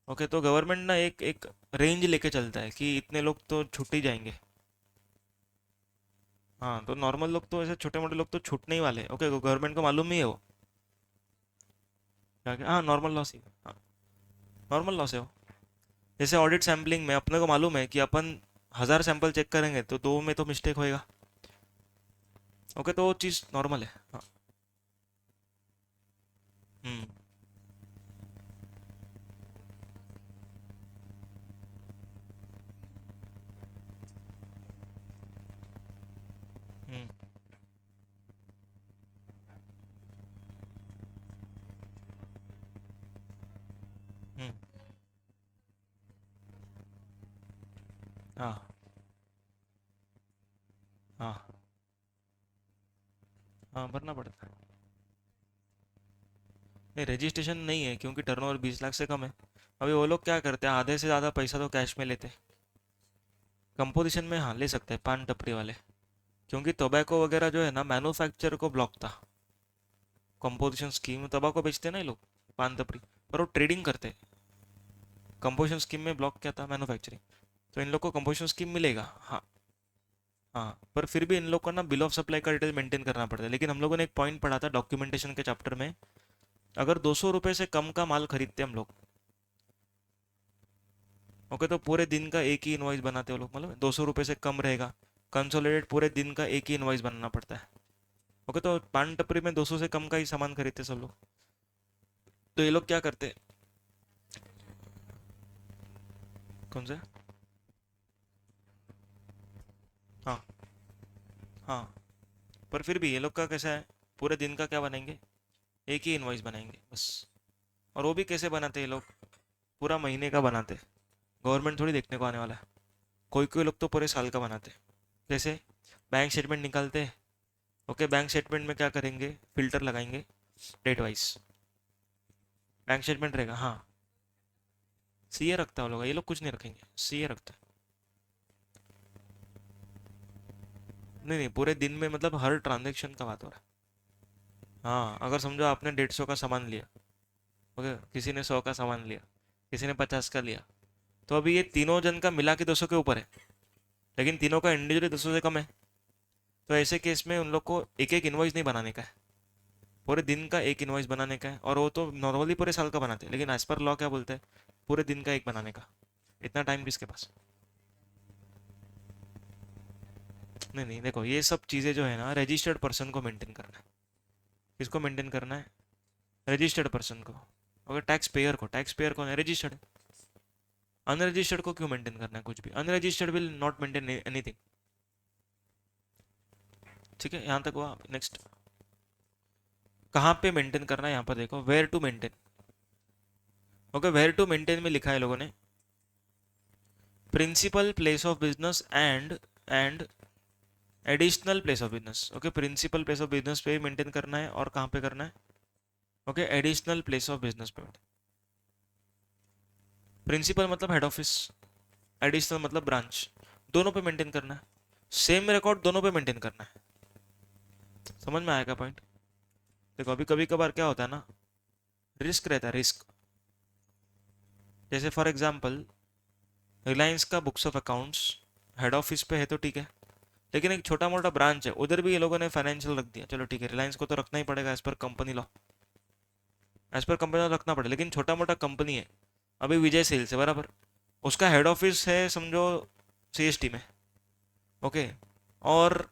ओके तो गवर्नमेंट ना एक एक रेंज लेके चलता है कि इतने लोग तो छूट ही जाएंगे। हाँ तो नॉर्मल लोग तो ऐसे छोटे मोटे लोग तो छूटने ही वाले, ओके गवर्नमेंट को मालूम नहीं है वो क्या, हाँ नॉर्मल लॉस ही, हाँ नॉर्मल लॉस है वो। जैसे ऑडिट सैम्पलिंग में अपने को मालूम है कि अपन 1000 सैंपल चेक करेंगे तो दो में तो मिस्टेक होएगा, ओके तो वो चीज़ नॉर्मल है हाँ। हम्म हाँ हाँ हाँ, भरना पड़ता है। नहीं, रजिस्ट्रेशन नहीं है क्योंकि टर्नओवर 20 लाख से कम है। अभी वो लोग क्या करते हैं, आधे से ज़्यादा पैसा तो कैश में लेते हैं। कंपोजिशन में हाँ ले सकते हैं पान टपरी वाले, क्योंकि टोबैको वगैरह जो है ना मैन्युफैक्चर को ब्लॉक था। कंपोजिशन स्कीम में तंबाकू बेचते हैं ना ये लोग, पान टपरी, पर वो ट्रेडिंग करते हैं। कंपोजिशन स्कीम में ब्लॉक क्या था, मैन्युफैक्चरिंग। तो इन लोग को कंपोजिशन स्कीम मिलेगा हाँ। हाँ, पर फिर भी इन लोग को ना बिल ऑफ सप्लाई का डिटेल मेंटेन करना पड़ता है। लेकिन हम लोगों ने एक पॉइंट पढ़ा था डॉक्यूमेंटेशन के चैप्टर में, अगर 200 रुपये से कम का माल खरीदते हम लोग, ओके, तो पूरे दिन का एक ही इनवॉइस बनाते हो लोग, मतलब 200 रुपये से कम रहेगा, कंसोलिडेट पूरे दिन का एक ही इनवॉइस बनाना पड़ता है। ओके, तो पान टपरी में 200 से कम का ही सामान खरीदते सब लोग। तो ये लोग क्या करते हैं, कौन सा? हाँ हाँ, पर फिर भी ये लोग का कैसा है, पूरे दिन का क्या बनाएंगे, एक ही इनवॉइस बनाएंगे बस। और वो भी कैसे बनाते हैं ये लोग, पूरा महीने का बनाते हैं। गवर्नमेंट थोड़ी देखने को आने वाला है। कोई कोई लोग तो पूरे साल का बनाते हैं। जैसे बैंक स्टेटमेंट निकालते हैं, ओके, बैंक स्टेटमेंट में क्या करेंगे, फिल्टर लगाएंगे डेट वाइज। बैंक स्टेटमेंट रहेगा हाँ। सीए रखता है वो लोग, ये लोग कुछ नहीं रखेंगे, सीए रखता है। नहीं नहीं, पूरे दिन में मतलब हर ट्रांजेक्शन का बात हो रहा है। हाँ, अगर समझो आपने 150 का सामान लिया, ओके, किसी ने 100 का सामान लिया, किसी ने 50 का लिया, तो अभी ये तीनों जन का मिला के 200 के ऊपर है, लेकिन तीनों का इंडिविजुअली 200 से कम है। तो ऐसे केस में उन लोग को एक एक इन्वॉइस नहीं बनाने का है, पूरे दिन का एक इन्वॉइस बनाने का है। और वो तो नॉर्मली पूरे साल का बनाते हैं, लेकिन एज पर लॉ क्या बोलते हैं, पूरे दिन का एक बनाने का। इतना टाइम किसके पास? नहीं नहीं, देखो ये सब चीज़ें जो है ना रजिस्टर्ड पर्सन को मेंटेन करना है। किसको मेंटेन करना है? रजिस्टर्ड पर्सन को। अगर टैक्स पेयर को, टैक्स पेयर कौन है, रजिस्टर्ड। अनरजिस्टर्ड को क्यों मेंटेन करना है कुछ भी, unregistered will not maintain anything. ठीक है, यहाँ तक हुआ। नेक्स्ट, कहाँ पे मेंटेन करना है, यहाँ पर देखो where to maintain. Okay, where to maintain में लिखा है लोगों ने, principal place of business and additional place of business. Okay, principal place of business पे मेंटेन करना है, और कहाँ पे करना है, okay, additional place of business पे। प्रिंसिपल मतलब हेड ऑफिस, एडिशनल मतलब ब्रांच, दोनों पे मेंटेन करना है। सेम रिकॉर्ड दोनों पे मेंटेन करना है। समझ में आएगा पॉइंट? देखो अभी कभी कभार क्या होता है ना, रिस्क रहता है, रिस्क। जैसे फॉर एग्जांपल रिलायंस का books of accounts head office पे है तो ठीक है, लेकिन एक छोटा मोटा ब्रांच है उधर भी ये लोगों ने फाइनेंशियल रख दिया, चलो ठीक है, रिलायंस को तो रखना ही पड़ेगा as per company law, as per company law रखना पड़ेगा, लेकिन छोटा मोटा कंपनी है, अभी विजय सेल्स है बराबर, उसका हेड ऑफिस है समझो सीएसटी में, ओके, और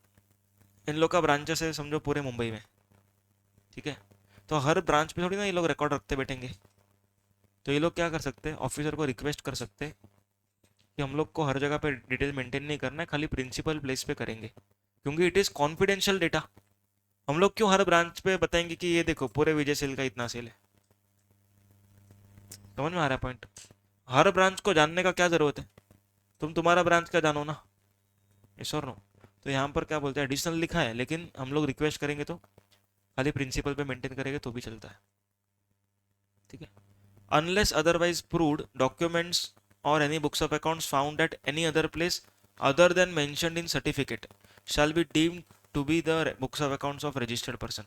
इन लोग का ब्रांचेस है समझो पूरे मुंबई में, ठीक है। तो हर ब्रांच पे थोड़ी ना ये लोग रिकॉर्ड रखते बैठेंगे। तो ये लोग क्या कर सकते हैं, ऑफिसर को रिक्वेस्ट कर सकते हैं कि हम लोग को हर जगह पे डिटेल मेंटेन नहीं करना है, खाली प्रिंसिपल प्लेस पे करेंगे, क्योंकि इट इज़ कॉन्फिडेंशियल डेटा। हम लोग क्यों हर ब्रांच पे बताएंगे कि ये देखो पूरे विजय सेल का इतना सेल है। समझ में आ रहा है पॉइंट? हर ब्रांच को जानने का क्या ज़रूरत है, तुम तुम्हारा ब्रांच का जानो ना, यस और नो। तो यहाँ पर क्या बोलते हैं, एडिशनल लिखा है, लेकिन हम लोग रिक्वेस्ट करेंगे तो खाली प्रिंसिपल पे मेंटेन करेंगे तो भी चलता है, ठीक है। अनलेस अदरवाइज प्रूव्ड डॉक्यूमेंट्स और any books of accounts found at any other place other than mentioned in certificate shall be deemed to be the books of accounts of registered person.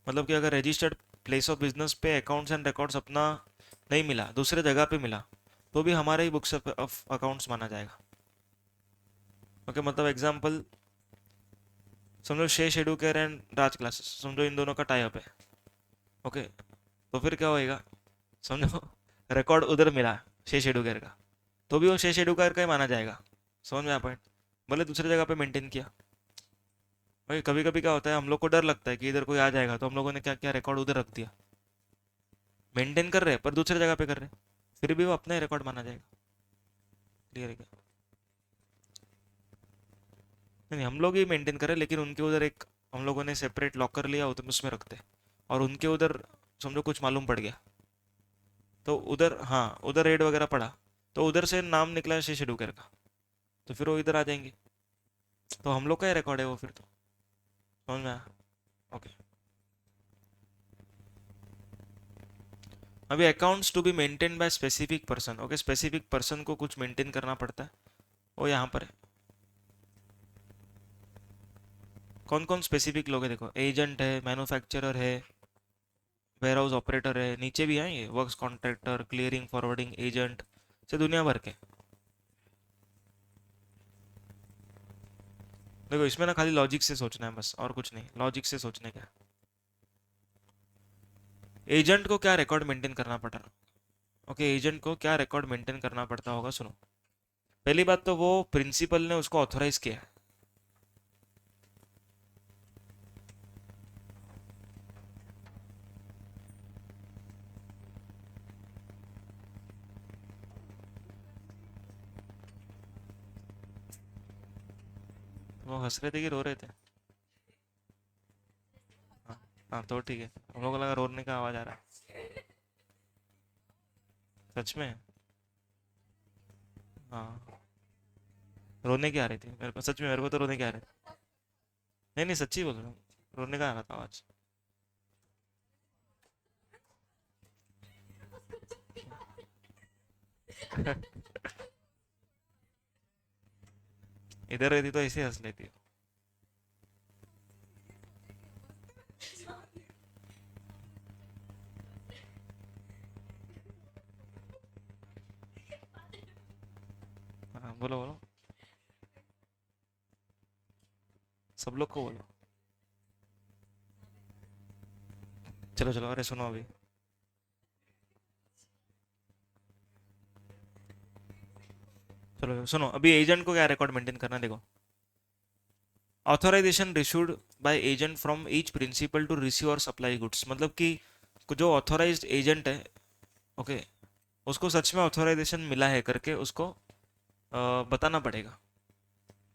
मतलब कि अगर रजिस्टर्ड प्लेस ऑफ बिजनेस पे अकाउंट्स एंड रिकॉर्ड्स अपना नहीं मिला, दूसरे जगह पे मिला, तो भी हमारे ही बुक्स ऑफ अकाउंट्स माना जाएगा। ओके, मतलब एग्जांपल समझो शेष एडुकेयर एंड राज क्लासेस, समझो इन दोनों का टाई अप है, ओके, तो फिर क्या होएगा, समझो रिकॉर्ड उधर मिला शेष एडुकेयर का, तो भी वो शेष एडुकेयर का ही माना जाएगा। समझ में आ पॉइंट? भले दूसरी जगह पे मेंटेन किया। भाई कभी कभी क्या होता है, हम लोग को डर लगता है कि इधर कोई आ जाएगा, तो हम लोगों ने क्या किया, रिकॉर्ड उधर रख दिया, मेंटेन कर रहे हैं पर दूसरी जगह पे कर रहे हैं, फिर भी वो अपना ही रिकॉर्ड माना जाएगा। क्लियर है क्या? नहीं, हम लोग ही मेंटेन करें, लेकिन उनके उधर एक हम लोगों ने सेपरेट लॉकर लिया हो तो उसमें रखते हैं, और उनके उधर समझो कुछ मालूम पड़ गया, तो उधर हाँ उधर रेड वगैरह पड़ा, तो उधर से नाम निकला है शेष एडुकेयर का, तो फिर वो इधर आ जाएंगे, तो हम लोग का ही रिकॉर्ड है वो फिर तो। समझ में आया? ओके। अभी accounts to be maintain by specific person, okay, specific person को कुछ मेंटेन करना पड़ता है, वो यहाँ पर है। कौन कौन स्पेसिफिक लोग हैं देखो, एजेंट है, मैन्युफैक्चरर है, वेयर हाउस ऑपरेटर है, नीचे भी हैं ये works contractor, clearing forwarding agent से दुनिया भर के। देखो इसमें ना खाली लॉजिक से सोचना है बस, और कुछ नहीं, लॉजिक से सोचने का। एजेंट को क्या रिकॉर्ड मेंटेन करना पड़ रहा? ओके, एजेंट को क्या रिकॉर्ड मेंटेन करना पड़ता होगा, सुनो। पहली बात तो वो प्रिंसिपल ने उसको ऑथोराइज किया है। वो हंस रहे थे कि रो रहे थे? हाँ। हाँ तो ठीक है, हम लोग को लगा रोने का आवाज आ रहा है। सच में? हाँ। रोने की आ रही थी मेरे को, सच में मेरे को तो रोने की आ रही थी। नहीं नहीं, सच्ची बोल रहा हूँ, रोने का आ रहा था आवाज। इधर रहती तो ऐसे हंस लेती। हाँ बोलो बोलो, सब लोग को बोलो। चलो चलो, अरे सुनो अभी। चलो सुनो, अभी एजेंट को क्या रिकॉर्ड मेंटेन करना है, देखो। Authorisation reissued by agent from each principal to receive और सप्लाई गुड्स, मतलब कि जो ऑथोराइज्ड एजेंट है, ओके, उसको सच में ऑथोराइजेशन मिला है करके उसको बताना पड़ेगा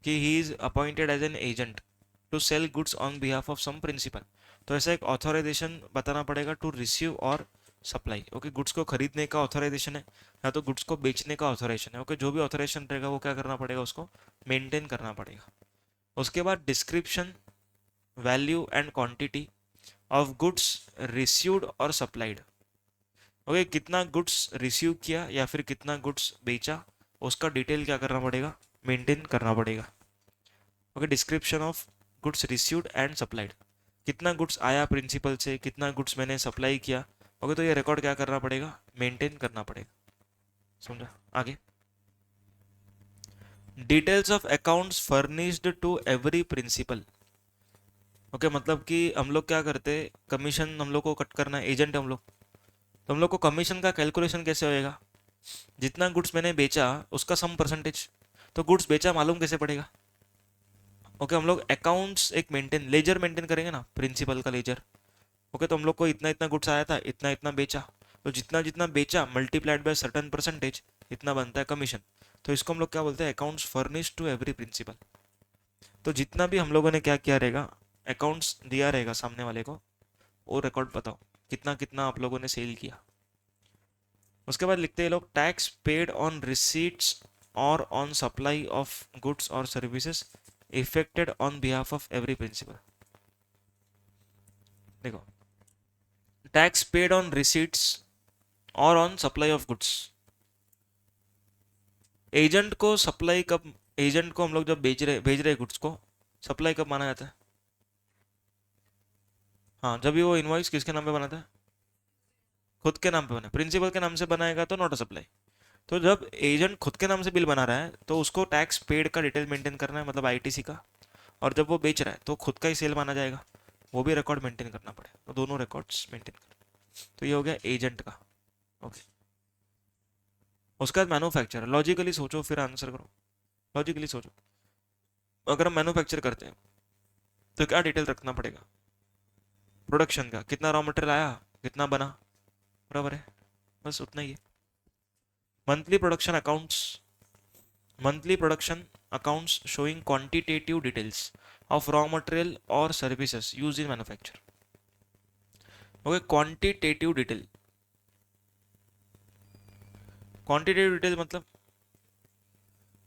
कि he is appointed as an agent to sell goods on behalf of some principal. तो ऐसा एक ऑथोराइजेशन बताना पड़ेगा टू रिसीव और सप्लाई, ओके। गुड्स को खरीदने का ऑथोराइजेशन है, या तो गुड्स को बेचने का ऑथोराइजेशन है, ओके। जो भी ऑथोराइजेशन रहेगा वो क्या करना पड़ेगा, उसको मेंटेन करना पड़ेगा। उसके बाद description, value and quantity of goods received और सप्लाइड, ओके। कितना गुड्स रिसीव किया या फिर कितना गुड्स बेचा, उसका डिटेल क्या करना पड़ेगा, मेंटेन करना पड़ेगा, okay. Description of goods received and supplied, कितना गुड्स आया प्रिंसिपल से, कितना गुड्स मैंने सप्लाई किया, ओके। तो ये रिकॉर्ड क्या करना पड़ेगा, मेंटेन करना पड़ेगा। समझा? आगे, details of accounts furnished to every principal, okay. मतलब कि हम लोग क्या करते, कमीशन हम लोग को कट करना है, एजेंट हम लोग, तो हम लोग को कमीशन का कैलकुलेशन कैसे होएगा, जितना गुड्स मैंने बेचा उसका सम परसेंटेज। तो गुड्स बेचा मालूम कैसे पड़ेगा, ओके। हम लोग अकाउंट्स एक मेंटेन, लेजर मेंटेन करेंगे ना, प्रिंसिपल का लेजर, ओके। तो हम लोग को इतना इतना गुड्स आया था, इतना इतना बेचा, तो जितना जितना बेचा मल्टीप्लाइड बाय सर्टन परसेंटेज, इतना बनता है कमीशन। तो इसको हम लोग क्या बोलते हैं, accounts furnish to every principal. तो जितना भी हम लोगों ने क्या किया रहेगा, अकाउंट्स दिया रहेगा सामने वाले को, वो रिकॉर्ड बताओ कितना कितना आप लोगों ने सेल किया। उसके बाद लिखते हैं लोग, टैक्स पेड ऑन रिसीट्स और ऑन सप्लाई ऑफ गुड्स और services effected on behalf of every principal. देखो, टैक्स पेड ऑन रिसीट्स और on supply of goods, agent को सप्लाई कब, एजेंट को हम लोग जब भेज रहे गुड्स को, सप्लाई कब माना जाता है? हाँ, जब भी वो इनवॉइस किसके नाम पे बनाता है, खुद के नाम पे बना, प्रिंसिपल के नाम से बनाएगा तो नॉट अ सप्लाई। तो जब एजेंट खुद के नाम से बिल बना रहा है तो उसको टैक्स पेड का डिटेल मेंटेन करना है, मतलब आईटीसी का। और जब वो बेच रहा है तो खुद का ही सेल माना जाएगा, वो भी रिकॉर्ड मेंटेन करना पड़ेगा, तो दोनों रिकॉर्ड्स मेंटेन कर। तो ये हो गया एजेंट का, ओके। उसके बाद मैन्युफैक्चरर, लॉजिकली सोचो फिर आंसर करो, लॉजिकली सोचो। अगर हम मैन्युफैक्चर करते हैं तो क्या डिटेल रखना पड़ेगा, प्रोडक्शन का, कितना रॉ मटेरियल आया, कितना बना, बराबर है, बस उतना ही है। Monthly production accounts, monthly production accounts showing quantitative details of raw material or services used in manufacture, okay। quantitative detail, quantitative detail मतलब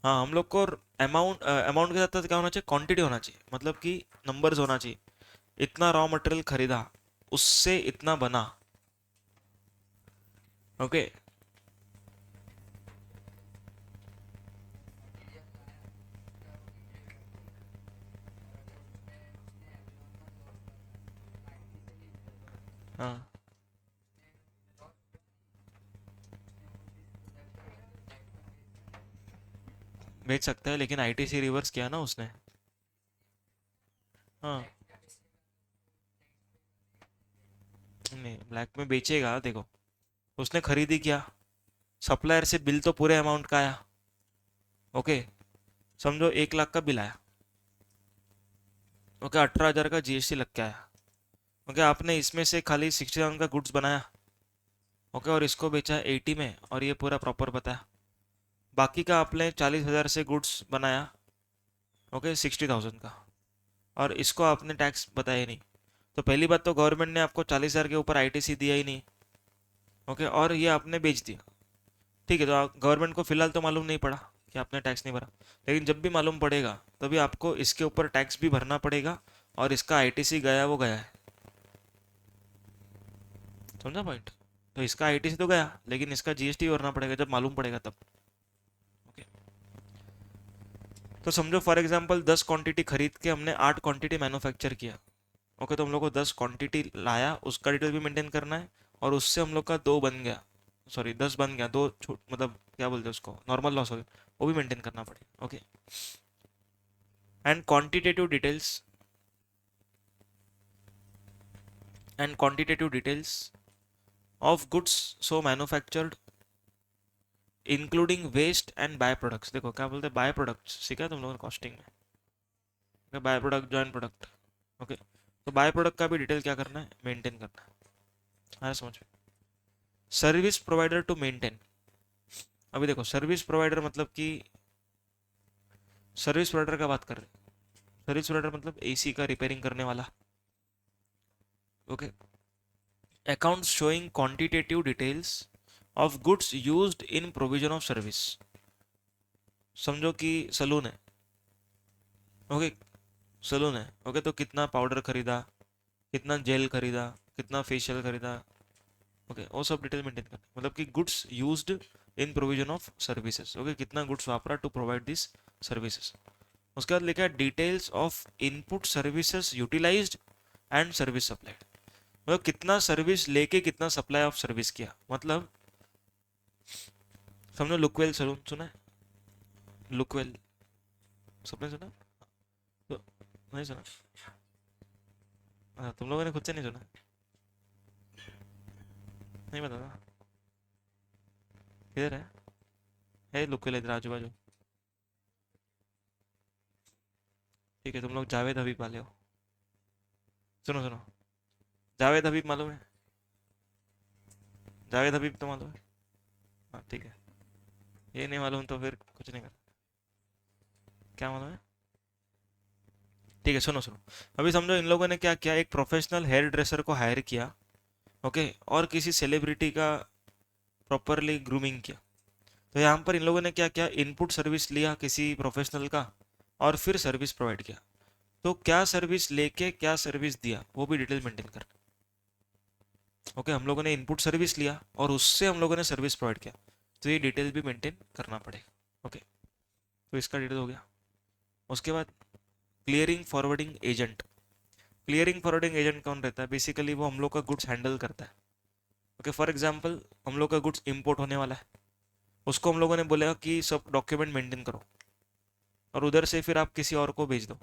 हाँ, हम लोग को अमाउंट अमाउंट के साथ साथ क्या होना चाहिए, क्वांटिटी होना चाहिए, मतलब कि नंबर्स होना चाहिए। इतना रॉ मटेरियल खरीदा, उससे इतना बना। ओके। हाँ, बेच सकता है, लेकिन आईटीसी रिवर्स किया ना उसने। हाँ, नहीं ब्लैक में बेचेगा, देखो उसने खरीदी किया, सप्लायर से बिल तो पूरे अमाउंट का आया। ओके, समझो 1 लाख का बिल आया। ओके, 18,000 का जीएसटी लग के आया। ओके, आपने इसमें से खाली 60,000 का गुड्स बनाया। ओके, और इसको बेचा 80 में, और ये पूरा प्रॉपर बताया। बाकी का आपने 40,000 से गुड्स बनाया। ओके, 60,000 का, और इसको आपने टैक्स बताया ही नहीं। तो पहली बात तो गवर्नमेंट ने आपको 40,000 के ऊपर आईटीसी दिया ही नहीं। ओके, और ये आपने बेच दिया। ठीक है, तो गवर्नमेंट को फिलहाल तो मालूम नहीं पड़ा कि आपने टैक्स नहीं भरा, लेकिन जब भी मालूम पड़ेगा तभी आपको इसके ऊपर टैक्स भी भरना पड़ेगा, और इसका आईटीसी गया वो गया है। समझा पॉइंट? तो इसका आईटीसी तो गया, लेकिन इसका जीएसटी भरना पड़ेगा जब मालूम पड़ेगा तब। ओके, तो समझो फॉर एग्जांपल 10 क्वांटिटी खरीद के हमने 8 क्वांटिटी मैन्युफैक्चर किया। ओके, तो हम लोग को 10 क्वांटिटी लाया, उसका डिटेल भी मेंटेन करना है, और उससे हम लोग का दो बन गया, सॉरी 10 बन गया, दो छूट मतलब क्या बोलते हैं उसको, नॉर्मल लॉस हो गया, वो भी मेंटेन करना पड़ेगा। Okay, and quantitative details of goods so manufactured including waste and by products. देखो क्या बोलते हैं, बाय प्रोडक्ट्स सीखा है तुम लोगों ने कॉस्टिंग में, by product joint product. Okay, तो बाय प्रोडक्ट का भी डिटेल क्या करना है, मेंटेन करना है। आया समझ में? Service provider to maintain. अभी देखो सर्विस प्रोवाइडर मतलब कि, सर्विस प्रोवाइडर का बात कर रहे हैं, सर्विस प्रोवाइडर मतलब एसी का रिपेयरिंग करने वाला। Okay, accounts showing quantitative details of goods used in provision of service. समझो कि सलून है। ओके, सलून है। ओके, तो कितना पाउडर खरीदा, कितना जेल खरीदा, कितना फेशियल खरीदा। ओके, वो सब डिटेल मेंटेन करना, मतलब कि goods used in provision of services. Okay, कितना गुड्स वापरा टू प्रोवाइड दिस सर्विसेज। उसके बाद लिखा है details of input services utilised and service supplied. मतलब कितना सर्विस लेके कितना सप्लाई ऑफ सर्विस किया, मतलब समझो लुकवेल सलून सुना है, लुकवेल सबने सुना? तो नहीं सुना? हाँ, तुम लोगों ने खुद से नहीं सुना? नहीं पता था? किधर है लुकवेल इधर आजू बाजू। ठीक है, तुम लोग जावेद हबीब वाले हो। सुनो सुनो, जावेद हबीब मालूम है? जावेद हबीब तो मालूम है? हाँ ठीक है, ये नहीं मालूम तो फिर कुछ नहीं कर। क्या मालूम है? ठीक है, सुनो सुनो। अभी समझो इन लोगों ने क्या किया, एक प्रोफेशनल हेयर ड्रेसर को हायर किया। ओके, और किसी सेलिब्रिटी का प्रॉपरली ग्रूमिंग किया। तो यहाँ पर इन लोगों ने क्या किया, इनपुट सर्विस लिया किसी प्रोफेशनल का, और फिर सर्विस प्रोवाइड किया। तो क्या सर्विस लेके क्या सर्विस दिया, वो भी डिटेल मेंटेन करना। ओके, हम लोगों ने इनपुट सर्विस लिया और उससे हम लोगों ने सर्विस प्रोवाइड किया, तो ये डिटेल भी मेंटेन करना पड़ेगा। ओके, तो इसका डिटेल हो गया। उसके बाद clearing forwarding agent. Clearing forwarding agent कौन रहता है, बेसिकली वो हम लोग का गुड्स हैंडल करता है। ओके, फॉर एग्जांपल हम लोग का गुड्स इंपोर्ट होने वाला है, उसको हम लोगों ने बोला कि सब डॉक्यूमेंट मेंटेन करो, और उधर से फिर आप किसी और को भेज दो।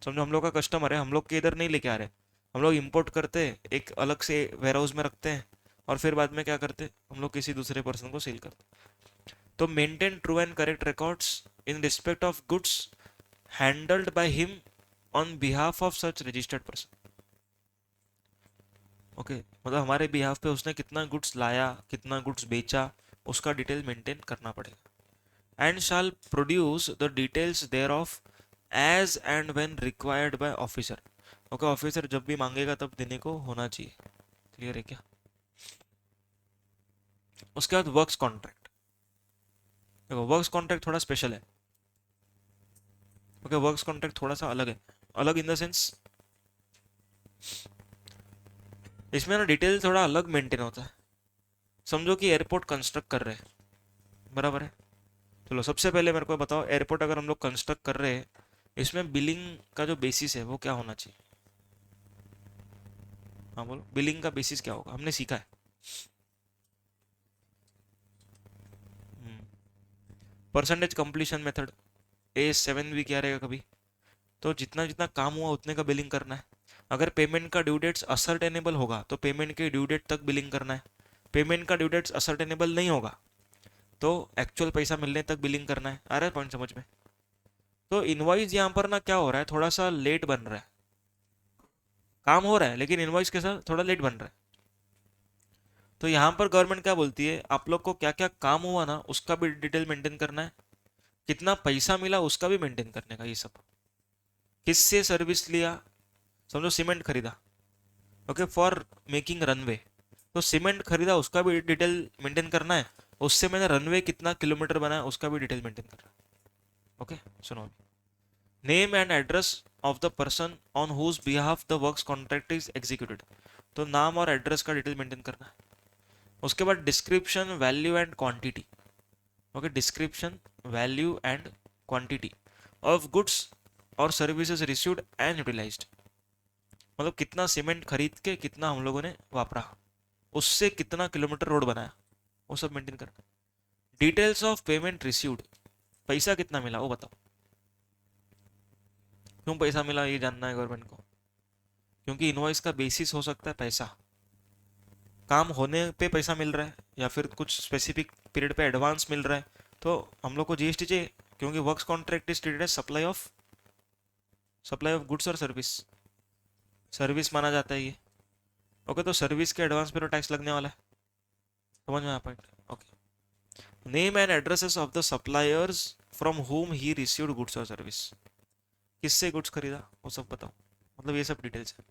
समझो हम लोग का कस्टमर है, हम लोग के इधर नहीं लेके आ रहे, हम लोग इंपोर्ट करते हैं, एक अलग से वेयर हाउस में रखते हैं, और फिर बाद में क्या करते हैं, हम लोग किसी दूसरे पर्सन को सेल करते हैं। तो maintain true and correct records in respect of goods handled by him on behalf of such registered person. Okay, मतलब हमारे बिहाफ पे उसने कितना गुड्स लाया, कितना गुड्स बेचा, उसका डिटेल मेंटेन करना पड़ेगा। And shall produce the details thereof as and when required by officer. Okay, officer जब भी मांगेगा तब देने को होना चाहिए। क्लियर है क्या? उसके बाद वर्क्स कॉन्ट्रैक्ट। देखो वर्क्स कॉन्ट्रैक्ट थोड़ा स्पेशल है। ओके, वर्क्स कॉन्ट्रैक्ट थोड़ा सा अलग है। अलग इन द सेंस, इसमें ना डिटेल थोड़ा अलग मेंटेन होता है। समझो कि एयरपोर्ट कंस्ट्रक्ट कर रहे हैं, बराबर है। चलो सबसे पहले मेरे को बताओ, एयरपोर्ट अगर हम लोग कंस्ट्रक्ट कर रहे हैं, इसमें बिलिंग का जो बेसिस है वो क्या होना चाहिए? हाँ बोलो, बिलिंग का बेसिस क्या होगा, हमने सीखा है। परसेंटेज कंप्लीशन मेथड, A7 भी क्या रहेगा कभी। तो जितना जितना काम हुआ उतने का बिलिंग करना है। अगर पेमेंट का ड्यू डेट्स असर्टेनेबल होगा तो पेमेंट के ड्यू डेट तक बिलिंग करना है। पेमेंट का ड्यू डेट्स असर्टेनेबल नहीं होगा तो एक्चुअल पैसा मिलने तक बिलिंग करना है। आ रहा है पॉइंट समझ में? तो इनवॉइस यहाँ पर ना क्या हो रहा है, थोड़ा सा लेट बन रहा है। काम हो रहा है लेकिन इनवॉइस के साथ थोड़ा लेट बन रहा है। तो यहाँ पर गवर्नमेंट क्या बोलती है, आप लोग को क्या क्या काम हुआ ना उसका भी डिटेल मेंटेन करना है, कितना पैसा मिला उसका भी मेंटेन करने का, ये सब। किससे सर्विस लिया, समझो सीमेंट खरीदा, ओके, फॉर मेकिंग रनवे, तो सीमेंट खरीदा उसका भी डिटेल मेंटेन करना है। उससे मैंने रनवे कितना किलोमीटर बनाया उसका भी डिटेल मेंटेन करना है। ओके, सुनो। Name and address of the person on whose behalf the works contract is executed, तो नाम और एड्रेस का डिटेल मेंटेन करना है। उसके बाद description, value and quantity. Okay, description, value and quantity of goods और सर्विसेज रिसीव्ड एंड यूटिलाइज्ड, मतलब कितना सीमेंट खरीद के कितना हम लोगों ने वापरा, उससे कितना किलोमीटर रोड बनाया, वो सब मेंटेन करना। डिटेल्स ऑफ पेमेंट रिसीव्ड, पैसा कितना मिला वो बताओ। क्यों पैसा मिला ये जानना है गवर्नमेंट को, क्योंकि इनवॉइस का बेसिस हो सकता है पैसा, काम होने पे पैसा मिल रहा है या फिर कुछ स्पेसिफिक पीरियड पे एडवांस मिल रहा है, तो हम लोग को जीएसटी चाहिए, क्योंकि works contract is treated as supply of goods और सर्विस, सर्विस माना जाता है ये। ओके, तो सर्विस के एडवांस पे तो टैक्स लगने वाला है। समझ में आया point? Okay. Name and addresses of the suppliers from home he received goods और सर्विस, किससे गुड्स खरीदा वो सब बताओ, मतलब ये सब डिटेल्स है,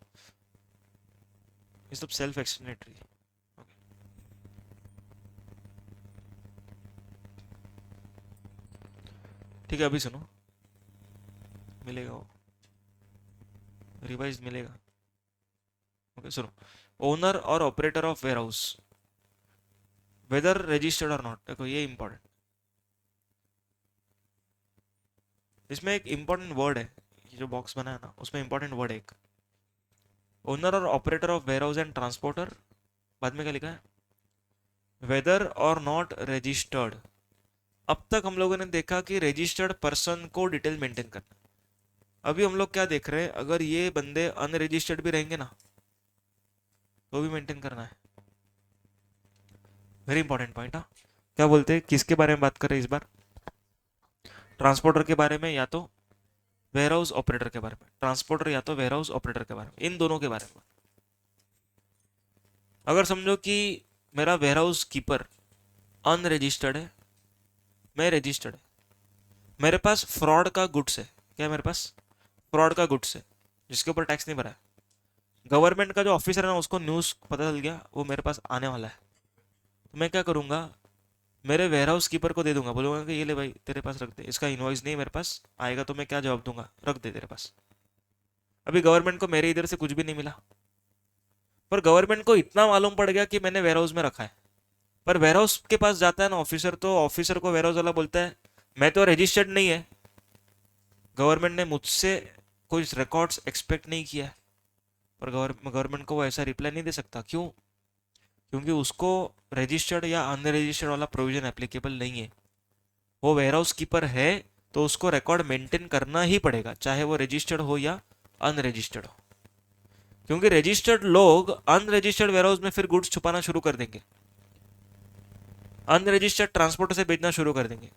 ये सब सेल्फ एक्सप्लेनेटरी है। ठीक है, अभी सुनो, मिलेगा वो, रिवाइज मिलेगा। ओके, सुनो। ओनर और operator of warehouse, whether registered और नॉट, देखो ये इंपॉर्टेंट, इसमें एक इंपॉर्टेंट वर्ड है, ये जो बॉक्स बना है ना उसमें इंपॉर्टेंट वर्ड है एक, ओनर और operator of warehouse and transporter, बाद में क्या लिखा है, वेदर और नॉट रजिस्टर्ड। अब तक हम लोगों ने देखा कि रजिस्टर्ड पर्सन को डिटेल मेंटेन करना। अभी हम लोग क्या देख रहे हैं, अगर ये बंदे अनरजिस्टर्ड भी रहेंगे ना तो भी मेंटेन करना है। Very important point. हाँ, क्या बोलते हैं, किसके बारे में बात कर रहे हैं इस बार, ट्रांसपोर्टर के बारे में या तो वेयर हाउस ऑपरेटर के बारे में, ट्रांसपोर्टर या तो वेयर हाउस ऑपरेटर के बारे में, इन दोनों के बारे में। अगर समझो कि मेरा वेयर हाउस कीपर अनरजिस्टर्ड है, मैं रजिस्टर्ड है, मेरे पास फ्रॉड का गुड्स है, क्या है मेरे पास, फ्रॉड का गुड्स है जिसके ऊपर टैक्स नहीं भरा है। गवर्नमेंट का जो ऑफिसर है ना उसको न्यूज़ पता चल गया वो मेरे पास आने वाला है, तो मैं क्या करूँगा, मेरे वेयर हाउस कीपर को दे दूंगा, बोलूंगा कि ये ले भाई तेरे पास रख दे, इसका इनवॉइस नहीं मेरे पास आएगा तो मैं क्या जवाब दूंगा, रख दे तेरे पास। अभी गवर्नमेंट को मेरे इधर से कुछ भी नहीं मिला, पर गवर्नमेंट को इतना मालूम पड़ गया कि मैंने वेयर हाउस में रखा है। पर वेयर हाउस के पास जाता है ना ऑफिसर, तो ऑफिसर को वेयर हाउस वाला बोलता है मैं तो रजिस्टर्ड नहीं है, गवर्नमेंट ने मुझसे कोई रिकॉर्ड्स एक्सपेक्ट नहीं किया है। पर गवर्नमेंट को वो ऐसा रिप्लाई नहीं दे सकता, क्यों, क्योंकि उसको रजिस्टर्ड या अनरजिस्टर्ड वाला प्रोविजन एप्लीकेबल नहीं है। वो वेयर हाउस कीपर है तो उसको रिकॉर्ड मेंटेन करना ही पड़ेगा, चाहे वो रजिस्टर्ड हो या अनरजिस्टर्ड हो, क्योंकि रजिस्टर्ड लोग अनरजिस्टर्ड वेयर हाउस में फिर गुड्स छुपाना शुरू कर देंगे, अनरजिस्टर्ड ट्रांसपोर्टर से बेचना शुरू कर देंगे।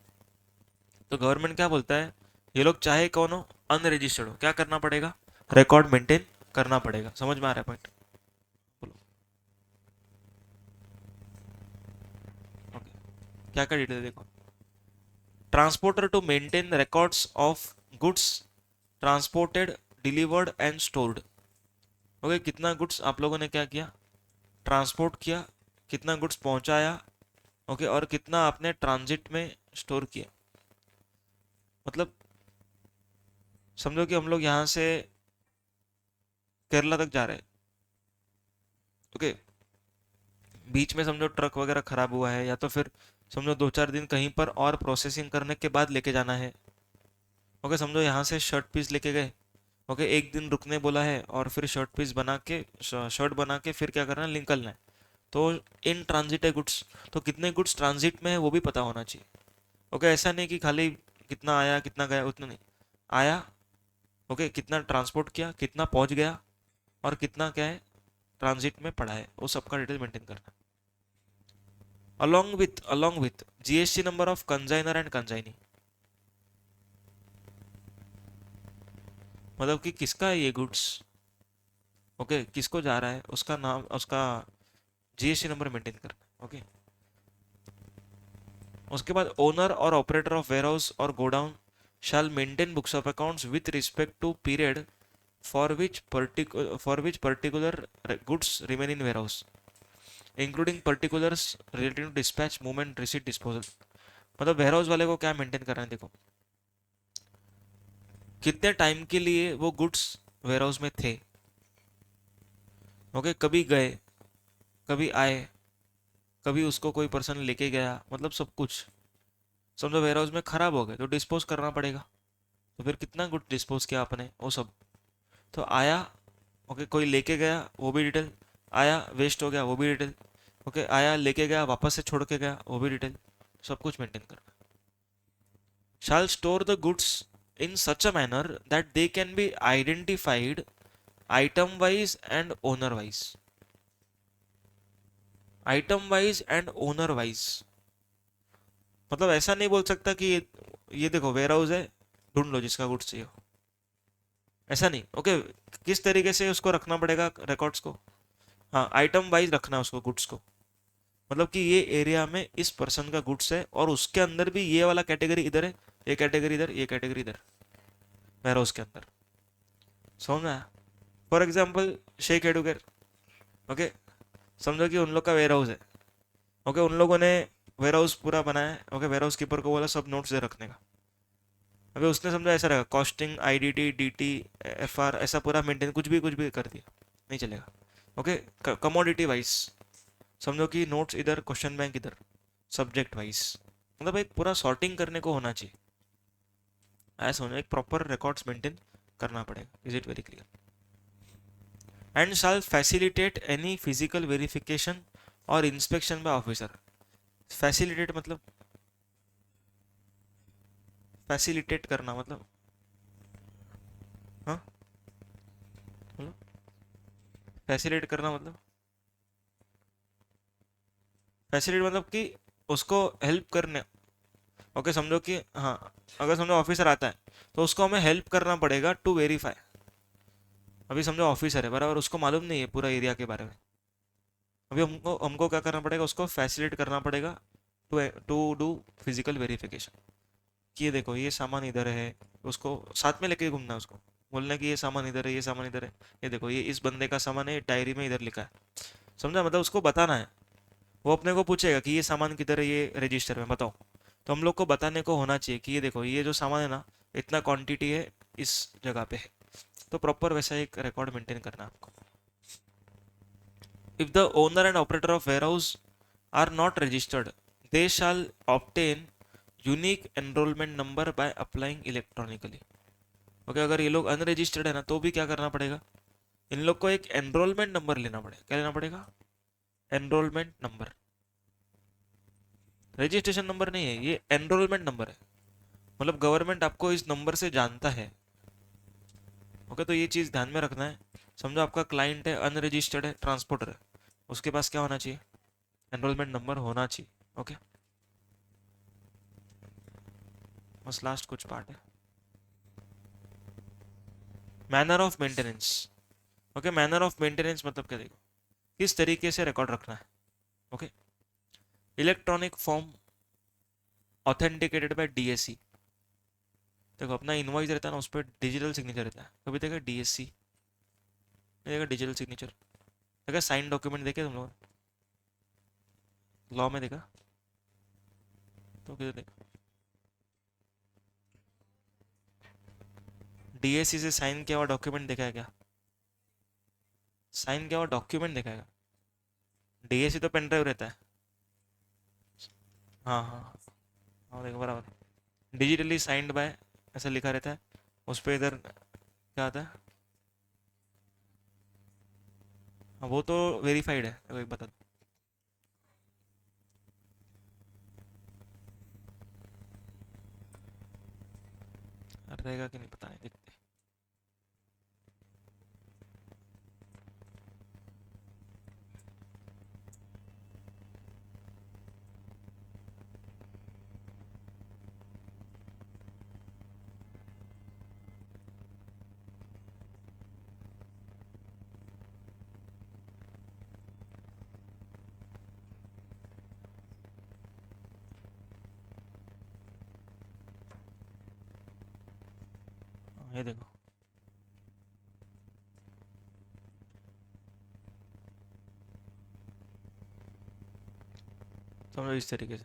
तो गवर्नमेंट क्या बोलता है, ये लोग चाहे कौन हो, अनरजिस्टर्ड हो, क्या करना पड़ेगा, रिकॉर्ड मेंटेन करना पड़ेगा। समझ में आ रहा है पॉइंट? बोलो। ओके, क्या क्या डिटेल देखो, transporter to maintain records of goods transported, delivered and stored. Okay, कितना गुड्स आप लोगों ने क्या किया, ट्रांसपोर्ट किया, कितना गुड्स पहुंचाया, ओके, और कितना आपने ट्रांजिट में स्टोर किया। मतलब समझो कि हम लोग यहाँ से केरला तक जा रहे हैं, ओके। बीच में समझो ट्रक वगैरह खराब हुआ है, या तो फिर समझो 2-4 दिन कहीं पर और प्रोसेसिंग करने के बाद लेके जाना है, ओके। समझो यहाँ से शर्ट पीस लेके गए, ओके, एक दिन रुकने बोला है और फिर शर्ट पीस बना के, शर्ट बना के फिर क्या करना है, निकलना है। तो इन ट्रांजिट है गुड्स, तो कितने गुड्स ट्रांजिट में है वो भी पता होना चाहिए, ओके। ऐसा नहीं कि खाली कितना आया कितना गया, उतना नहीं। आया, ओके, कितना ट्रांसपोर्ट किया, कितना पहुंच गया, और कितना क्या है ट्रांजिट में पड़ा है, वो सबका डिटेल मेंटेन करना। along with GST number of consignor and consignee, मतलब कि किसका है ये गुड्स, ओके, किसको जा रहा है, उसका नाम, उसका GST नंबर मेंटेन करना, ओके। उसके बाद ओनर और ऑपरेटर ऑफ वेयर हाउस और godown shall maintain books of accounts with respect to period for which particular goods remain in warehouse, including particulars relating to dispatch, movement, receipt, disposal। मतलब वेयर हाउस वाले को क्या मेंटेन करना है, देखो कितने टाइम के लिए वो गुड्स वेयर हाउस में थे, ओके, कभी गए, कभी आए, कभी उसको कोई पर्सन लेके गया, मतलब सब कुछ। समझो वेयर हाउस में खराब हो गए तो डिस्पोज करना पड़ेगा, तो फिर कितना गुड डिस्पोज किया आपने, वो सब। तो आया, ओके, कोई लेके गया वो भी डिटेल, आया वेस्ट हो गया वो भी डिटेल, ओके, आया लेके गया वापस से छोड़ के गया वो भी डिटेल, सब कुछ मेंटेन करना। shall store the goods in such a manner that they can be identified item wise and owner wise, item wise and owner wise। मतलब ऐसा नहीं बोल सकता कि ये देखो वेयर हाउस है, ढूंढ लो जिसका गुड्स चाहिए, ऐसा नहीं, ओके। किस तरीके से उसको रखना पड़ेगा रिकॉर्ड्स को, हाँ, आइटम वाइज रखना है उसको गुड्स को। मतलब कि ये एरिया में इस पर्सन का गुड्स है और उसके अंदर भी ये वाला कैटेगरी इधर है, ये कैटेगरी इधर, ये कैटेगरी इधर, वेयर हाउस के अंदर। समझ में आया? फॉर एग्जाम्पल शेख एडुकेर, ओके, समझो कि उन लोग का वेयर हाउस है, ओके, उन लोगों ने वेयर हाउस पूरा बनाया है, ओके, वेयर हाउस कीपर को बोला सब नोट्स दे रखने का। अभी उसने समझा ऐसा रहेगा, कॉस्टिंग, आईडीटी, डीटी, एफआर, ऐसा पूरा मेंटेन, कुछ भी कर दिया, नहीं चलेगा, ओके। कमोडिटी वाइज समझो कि नोट्स इधर, क्वेश्चन बैंक इधर, सब्जेक्ट वाइज, मतलब एक पूरा सॉर्टिंग करने को होना चाहिए, ऐसा समझो, एक प्रॉपर रिकॉर्ड्स मेंटेन करना पड़ेगा। Is it very clear? And shall facilitate any physical verification और इंस्पेक्शन बाय ऑफिसर। फैसिलिटेट मतलब, फैसिलिटेट करना मतलब, हाँ, बोलो, फैसिलिटेट करना मतलब, फैसिलिटेट मतलब कि उसको हेल्प करने, ओके। समझो कि हाँ, अगर समझो ऑफिसर आता है तो उसको हमें हेल्प करना पड़ेगा टू वेरीफाई। अभी समझो ऑफिसर है बराबर, उसको मालूम नहीं है पूरा एरिया के बारे में, अभी हमको हमको क्या करना पड़ेगा, उसको फैसिलिटेट करना पड़ेगा to to do physical verification, कि ये देखो ये सामान इधर है, उसको साथ में लेके घूमना है, उसको बोलना है कि ये सामान इधर है, ये सामान इधर है, ये देखो ये इस बंदे का सामान है, डायरी में इधर लिखा है। समझा? मतलब उसको बताना है, वो अपने को पूछेगा कि ये सामान किधर है, ये रजिस्टर में बताओ, तो हम लोग को बताने को होना चाहिए कि ये देखो ये जो सामान है ना, इतना क्वांटिटी है, इस जगह पे है। तो प्रॉपर वैसा एक रिकॉर्ड मेंटेन करना है आपको। If the owner and operator of warehouse are not registered, they shall obtain unique enrolment number by applying electronically. Okay, अगर ये लोग अनरजिस्टर्ड है ना, तो भी क्या करना पड़ेगा, इन लोग को एक एनरोलमेंट नंबर लेना पड़ेगा। क्या लेना पड़ेगा? Enrolment number. रजिस्ट्रेशन नंबर नहीं है, ये एनरोलमेंट नंबर है। मतलब गवर्नमेंट आपको इस नंबर से जानता है, ओके। तो ये चीज़ ध्यान में रखना है। समझो आपका क्लाइंट है, अनरजिस्टर्ड है, ट्रांसपोर्टर है, उसके पास क्या होना चाहिए? एनरोलमेंट नंबर होना चाहिए, ओके। बस लास्ट कुछ पार्ट है, manner of maintenance, okay. Manner of maintenance मतलब क्या, देखो किस तरीके से रिकॉर्ड रखना है, ओके। Electronic form authenticated by DSC. देखो अपना इनवॉइस रहता है ना, उस पर डिजिटल सिग्नेचर रहता है, कभी देखा डीएससी, देखा डिजिटल सिग्नेचर, देखा साइन डॉक्यूमेंट देखे तुम लोग लॉ में, देखा तो किधर देखा? डीएसी से साइन किया हुआ डॉक्यूमेंट दिखाएगा क्या? साइन किया हुआ डॉक्यूमेंट दिखाएगा। डीएसी तो पेन ड्राइव रहता है। हाँ हाँ हाँ, देखो बराबर, डिजिटली साइंड बाय ऐसा लिखा रहता है। उस पर इधर क्या आता है? हाँ, वो तो वेरीफाइड है, देखो एक बता दो। रहेगा कि नहीं पता नहीं, देखते हैं। ये देखो, समझो इस तरीके से।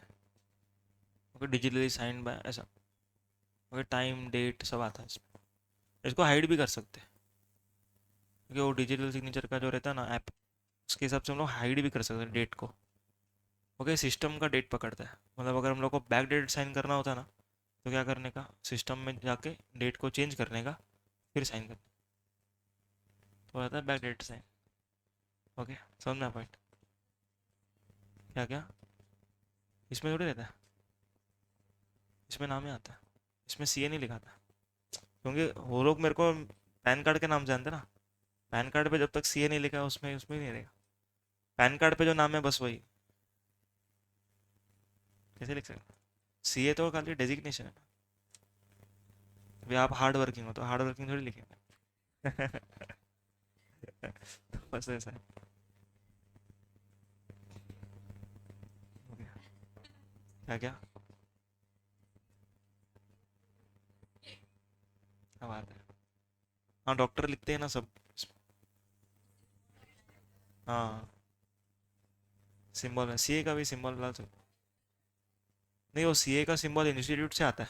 ओके, डिजिटली साइंड बाय ऐसा। ओके, टाइम डेट सब आता है इसमें। इसको हाइड भी कर सकते हैं, क्योंकि वो डिजिटल सिग्नेचर का जो रहता है ना ऐप, उसके हिसाब से हम लोग हाइड भी कर सकते हैं डेट को। ओके, सिस्टम का डेट पकड़ता है, मतलब अगर हम लोग को बैक डेट साइन करना होता है ना, तो क्या करने का, सिस्टम में जाके डेट को चेंज करने का, फिर साइन करना, तो रहता है बैक डेट साइन। ओके, समझना पॉइंट? क्या क्या? इसमें थोड़ी रहता है, इसमें नाम ही आता है, इसमें सीए नहीं लिखा था, क्योंकि वो लोग मेरे को पैन कार्ड के नाम जानते ना। पैन कार्ड पे जब तक सीए नहीं लिखा है, उसमें उसमें ही नहीं रहेगा। पैन कार्ड पे जो नाम है बस वही। कैसे लिख सकते? सीए तो खाली डेजिग्नेशन है ना। अभी आप हार्ड वर्किंग हो तो हार्ड वर्किंग थोड़ी लिखेंगे। तो बस ऐसा है। क्या क्या? क्या बात है? हाँ, डॉक्टर लिखते हैं ना सब। हाँ, सिंबल है, सीए का भी सिंबल डाल सकते। नहीं, वो सीए का सिंबल इंस्टीट्यूट से आता है,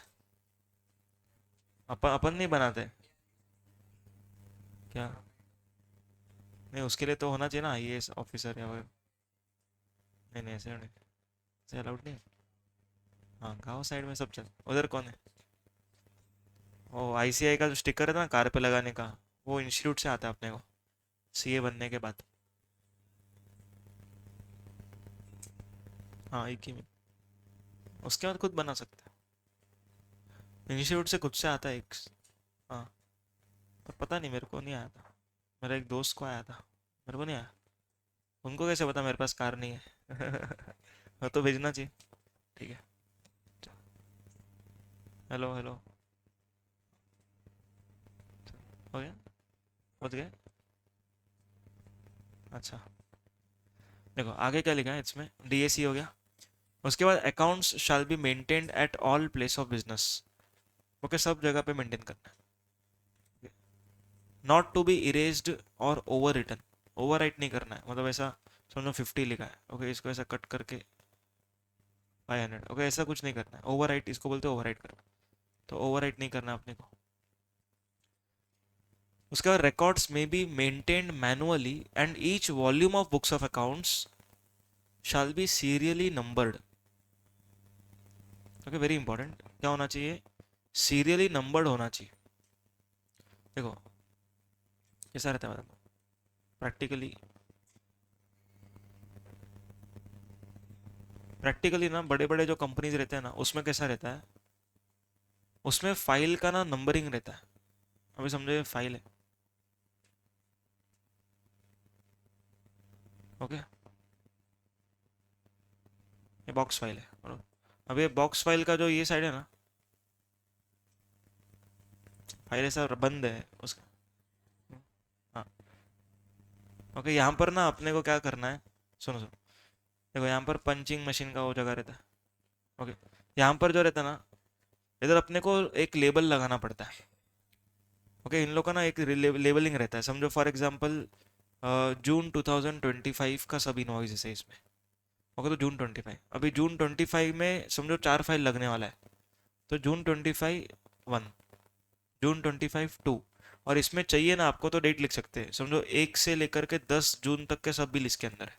अपन अपन नहीं बनाते। क्या? नहीं, उसके लिए तो होना चाहिए ना आईएएस ऑफिसर या वगैरह। नहीं नहीं, ऐसे नहीं, ऐसे अलाउड नहीं है। हाँ, गाँव साइड में सब चल। उधर कौन है? वो आईसीआई का जो स्टिकर है ना कार पे लगाने का, वो इंस्टीट्यूट से आता है अपने को, सीए बनने के बाद। हाँ, एक ही में। उसके बाद खुद बना सकते हैं, इंस्टीट्यूट से खुद से आता है एक। हाँ, पर पता नहीं, मेरे को नहीं आया था। मेरा एक दोस्त को आया था, मेरे को नहीं आया। उनको कैसे पता मेरे पास कार नहीं है? वो तो भेजना चाहिए। ठीक है। Hello hello. हो गया? पहुँच गए? अच्छा, देखो आगे क्या लिखा है इसमें, डीएसी हो गया। उसके बाद accounts shall be maintained at all place of business. Okay, सब जगह पे मेंटेन करना है। नॉट टू बी इरेज्ड और ओवर रिटन। ओवर राइट नहीं करना है, मतलब ऐसा समझो 50 लिखा है, ओके इसको ऐसा कट करके 500, ओके ऐसा कुछ नहीं करना है। ओवर राइट इसको बोलते हैं, ओवर राइट करना। तो ओवर राइट नहीं करना है अपने को। उसके बाद रिकॉर्ड्स में be maintained manually and each volume of books of accounts shall be serially numbered. Okay, very important, क्या होना चाहिए? सीरियली नंबर्ड होना चाहिए। देखो कैसा रहता है, मतलब प्रैक्टिकली, प्रैक्टिकली ना बड़े बड़े जो कंपनीज रहते हैं ना, उसमें कैसा रहता है, उसमें फाइल का ना नंबरिंग रहता है। अभी समझो ये फाइल है, ओके, ये बॉक्स फाइल है, बरोबर। अब ये बॉक्स फाइल का जो ये साइड है ना, फाइल ऐसा बंद है उसका। हाँ, ओके, यहाँ पर ना अपने को क्या करना है, सुनो सुनो। देखो यहाँ पर पंचिंग मशीन का वो जगह रहता है, ओके। यहाँ पर जो रहता है ना, इधर अपने को एक लेबल लगाना पड़ता है। ओके, इन लोग का ना एक लेबलिंग रहता है, समझो फॉर एग्जांपल जून 2025 का सब इनवॉइस है इसमें। ओके, तो जून 25, अभी जून 25 में समझो 4 फाइल लगने वाला है, तो जून 25 1, जून 25 टू, और इसमें चाहिए ना आपको तो डेट लिख सकते हैं, समझो 1 से लेकर के 10 जून तक के सब बिल इसके अंदर है।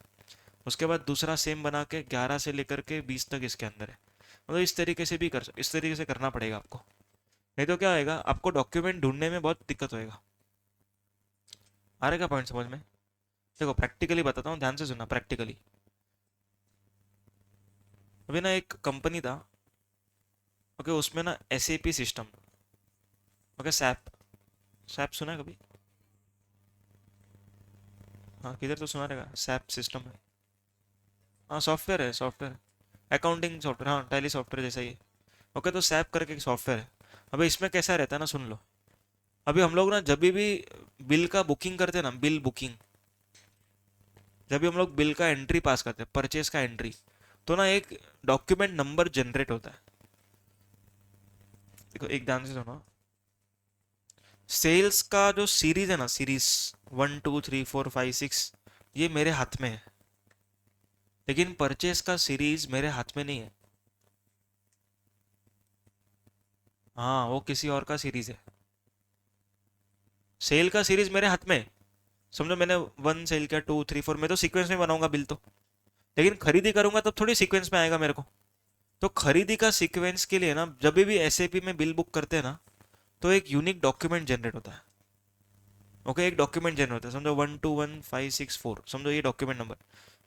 उसके बाद दूसरा सेम बना के 11 से लेकर के 20 तक इसके अंदर है। मतलब इस तरीके से भी इस तरीके से करना पड़ेगा आपको, नहीं तो क्या होएगा, आपको डॉक्यूमेंट ढूंढने में बहुत दिक्कत होएगा। आ रहेगा पॉइंट समझ में? देखो प्रैक्टिकली बताता हूँ, ध्यान से सुनना प्रैक्टिकली। अभी ना एक कंपनी था, ओके, उसमें ना SAP system, okay, SAP, SAP सुना है कभी? हाँ किधर तो सुना रहेगा, सैप सिस्टम है। हाँ सॉफ्टवेयर है, सॉफ्टवेयर, अकाउंटिंग सॉफ्टवेयर, हाँ टैली सॉफ्टवेयर जैसा ही है। ओके, तो सैप करके एक सॉफ्टवेयर है। अभी इसमें कैसा रहता है ना, सुन लो। अभी हम लोग ना जब भी बिल का बुकिंग करते हैं ना, बिल बुकिंग, जब भी हम लोग बिल का एंट्री पास करते हैं, परचेज का एंट्री, तो ना एक डॉक्यूमेंट नंबर जनरेट होता है। देखो एक ध्यान से सुनो, सेल्स का जो सीरीज है ना, सीरीज 1 2 3 4 5 6, ये मेरे हाथ में है, लेकिन परचेस का सीरीज मेरे हाथ में नहीं है। हाँ वो किसी और का सीरीज है। सेल का सीरीज मेरे हाथ में है। समझो मैंने 1 सेल किया, 2 3 4, मैं तो सीक्वेंस में बनाऊंगा बिल तो, लेकिन खरीदी करूंगा तब थोड़ी सीक्वेंस में आएगा मेरे को। तो खरीदी का सीक्वेंस के लिए ना, जब भी SAP में बिल बुक करते हैं ना, तो एक यूनिक डॉक्यूमेंट जनरेट होता है। ओके, एक डॉक्यूमेंट जनरेट होता है, समझो 1 2 1 5 6 4, समझो ये डॉक्यूमेंट नंबर।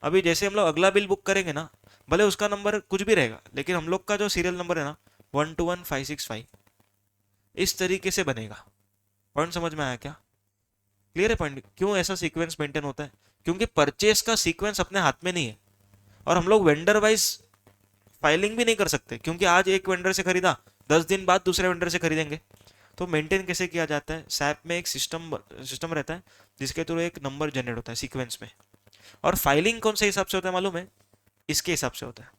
अभी जैसे हम लोग अगला बिल बुक करेंगे ना, भले उसका नंबर कुछ भी रहेगा, लेकिन हम लोग का जो सीरियल नंबर है ना, 1 2 1 5 6 5, इस तरीके से बनेगा। पॉइंट समझ में आया क्या? क्लियर है पॉइंट? क्यों ऐसा सीक्वेंस मेंटेन होता है? क्योंकि परचेस का सीक्वेंस अपने हाथ में नहीं है, और हम लोग वेंडर वाइज फाइलिंग भी नहीं कर सकते, क्योंकि आज एक वेंडर से खरीदा, 10 दिन बाद दूसरे वेंडर से खरीदेंगे। तो मेंटेन कैसे किया जाता है, सैप में एक सिस्टम सिस्टम रहता है, जिसके थ्रू एक नंबर जनरेट होता है सीक्वेंस में। और फाइलिंग कौन से हिसाब से होता है मालूम है? इसके हिसाब से होता है।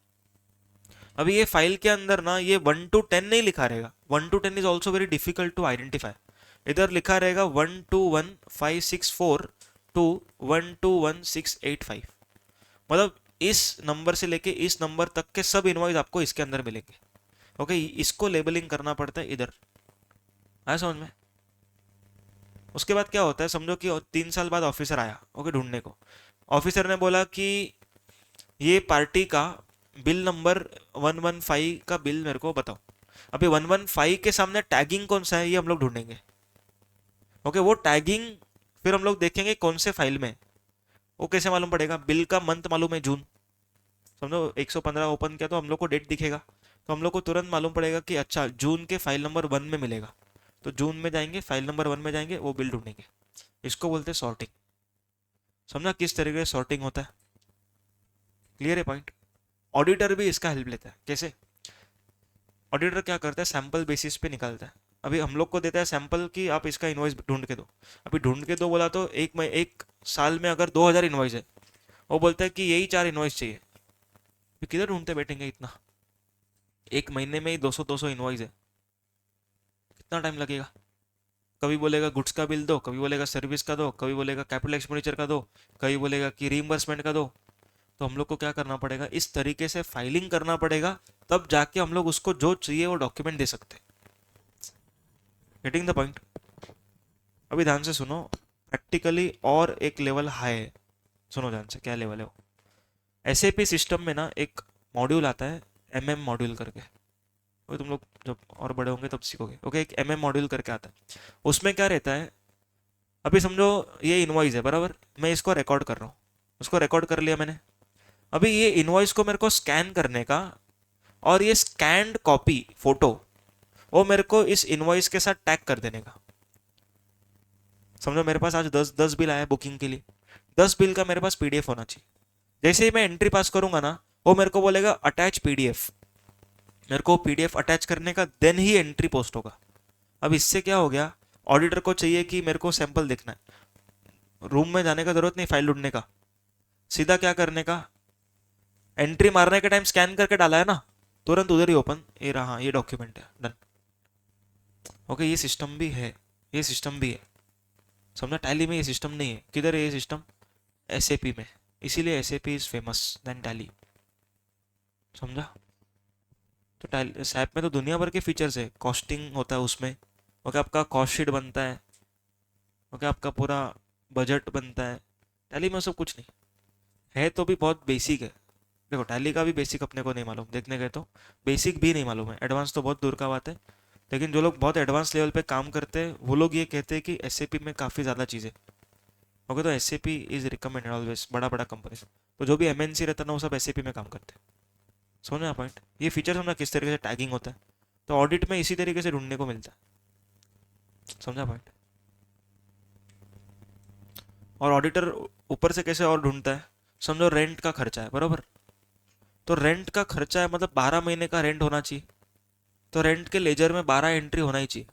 अभी ये फाइल के अंदर ना ये 1 to 10 नहीं लिखा रहेगा, 1 to 10 is also very difficult to identify. इधर लिखा रहेगा 1 2 1 5 6 4 टू 1 2 1 6 8 5, मतलब इस नंबर से लेके इस नंबर तक के सब इनवॉइस आपको इसके अंदर मिलेंगे। ओके, इसको लेबलिंग करना पड़ता है इधर। आया समझ में? उसके बाद क्या होता है, समझो कि 3 साल बाद ऑफिसर आया, ओके, ढूंढने को। ऑफिसर ने बोला कि ये पार्टी का बिल नंबर 115 का बिल मेरे को बताओ। अभी 115 के सामने टैगिंग कौन सा है, ये हम लोग ढूंढेंगे। ओके, वो टैगिंग फिर हम लोग देखेंगे कौन से फाइल में। वो कैसे मालूम पड़ेगा? बिल का मंथ मालूम है जून, समझो 115 ओपन किया तो हम लोग को डेट दिखेगा, तो हम लोग को तुरंत मालूम पड़ेगा कि अच्छा जून के फाइल नंबर 1 में मिलेगा। तो जून में जाएंगे, फाइल नंबर 1 में जाएंगे, वो बिल ढूंढेंगे। इसको बोलते हैं सॉर्टिंग। समझा किस तरीके से सॉर्टिंग होता है? क्लियर है पॉइंट? ऑडिटर भी इसका हेल्प लेता है। कैसे? ऑडिटर क्या करता है, सैंपल बेसिस पे निकालता है। अभी हम लोग को देता है सैंपल कि आप इसका इनवॉइस ढूंढ के दो। अभी ढूंढ के दो बोला तो एक साल में अगर 2000 इनवॉइस है, वो बोलता है कि यही 4 इनवॉइस चाहिए। फिर किधर ढूंढते बैठेंगे इतना? एक महीने में ही 200 इनवॉइस है, कितना टाइम लगेगा? कभी बोलेगा गुड्स का बिल दो, कभी बोलेगा सर्विस का दो, कभी बोलेगा कैपिटल एक्सपेंडिचर का दो, कभी बोलेगा कि रीइंबर्समेंट का दो। तो हम लोग को क्या करना पड़ेगा, इस तरीके से फाइलिंग करना पड़ेगा, तब जाके हम लोग उसको जो चाहिए वो डॉक्यूमेंट दे सकते हैं। Getting the point? अभी ध्यान से सुनो, प्रैक्टिकली और एक लेवल हाई है। सुनो ध्यान से, क्या लेवल है वो? SAP सिस्टम में ना एक मॉड्यूल आता है, MM मॉड्यूल करके। वो तुम लोग जब और बड़े होंगे तब सीखोगे। ओके, एक MM मॉड्यूल करके आता है। उसमें क्या रहता है, अभी समझो ये इनवॉइस है बराबर, मैं इसको रिकॉर्ड कर रहा हूँ, उसको रिकॉर्ड कर लिया मैंने। अभी ये इनवॉइस को मेरे को स्कैन करने का, और ये स्कैन्ड कॉपी फोटो वो मेरे को इस इनवॉइस के साथ टैग कर देने का। समझो मेरे पास आज 10 बिल आया बुकिंग के लिए, 10 बिल का मेरे पास PDF होना चाहिए। जैसे ही मैं एंट्री पास करूंगा ना, वो मेरे को बोलेगा अटैच PDF, मेरे को PDF अटैच करने का, देन ही एंट्री पोस्ट होगा। अब इससे क्या हो गया, ऑडिटर को चाहिए कि मेरे को सैंपल देखना है, रूम में जाने का जरूरत नहीं फाइल ढूंढने का, सीधा क्या करने का, एंट्री मारने के टाइम स्कैन करके डाला है ना, तुरंत उधर ही ओपन, ये रहा, ये डॉक्यूमेंट है, डन। ओके, ये सिस्टम भी है, ये सिस्टम भी है। समझा? टैली में ये सिस्टम नहीं है, किधर है ये सिस्टम? SAP में। इसीलिए SAP is famous then Tally. समझा? तो टैली सैप में तो दुनिया भर के फीचर्स है, कॉस्टिंग होता है उसमें, ओके, आपका कॉस्ट शीट बनता है, ओके, आपका पूरा बजट बनता है। टैली में सब कुछ नहीं है, तो भी बहुत बेसिक है। देखो टैली का भी बेसिक अपने को नहीं मालूम, देखने गए तो बेसिक भी नहीं मालूम है, एडवांस तो बहुत दूर का बात है। लेकिन जो लोग बहुत एडवांस लेवल पे काम करते हैं वो लोग ये कहते हैं कि एसएपी में काफ़ी ज़्यादा चीज़ें। ओके, तो एसएपी इज़ रिकमेंडेड ऑलवेज, बड़ा बड़ा कंपनी। तो जो भी एमएनसी रहता है ना वो सब एसएपी में काम करते हैं। समझ में पॉइंट? ये फीचर समझा किस तरीके से टैगिंग होता है, तो ऑडिट में इसी तरीके से ढूंढने को मिलता है। समझा पॉइंट? और ऑडिटर ऊपर से कैसे और ढूंढता है, समझो रेंट का खर्चा है बरोबर, तो रेंट का खर्चा है मतलब 12 महीने का रेंट होना चाहिए, तो रेंट के लेजर में 12 एंट्री होना ही चाहिए।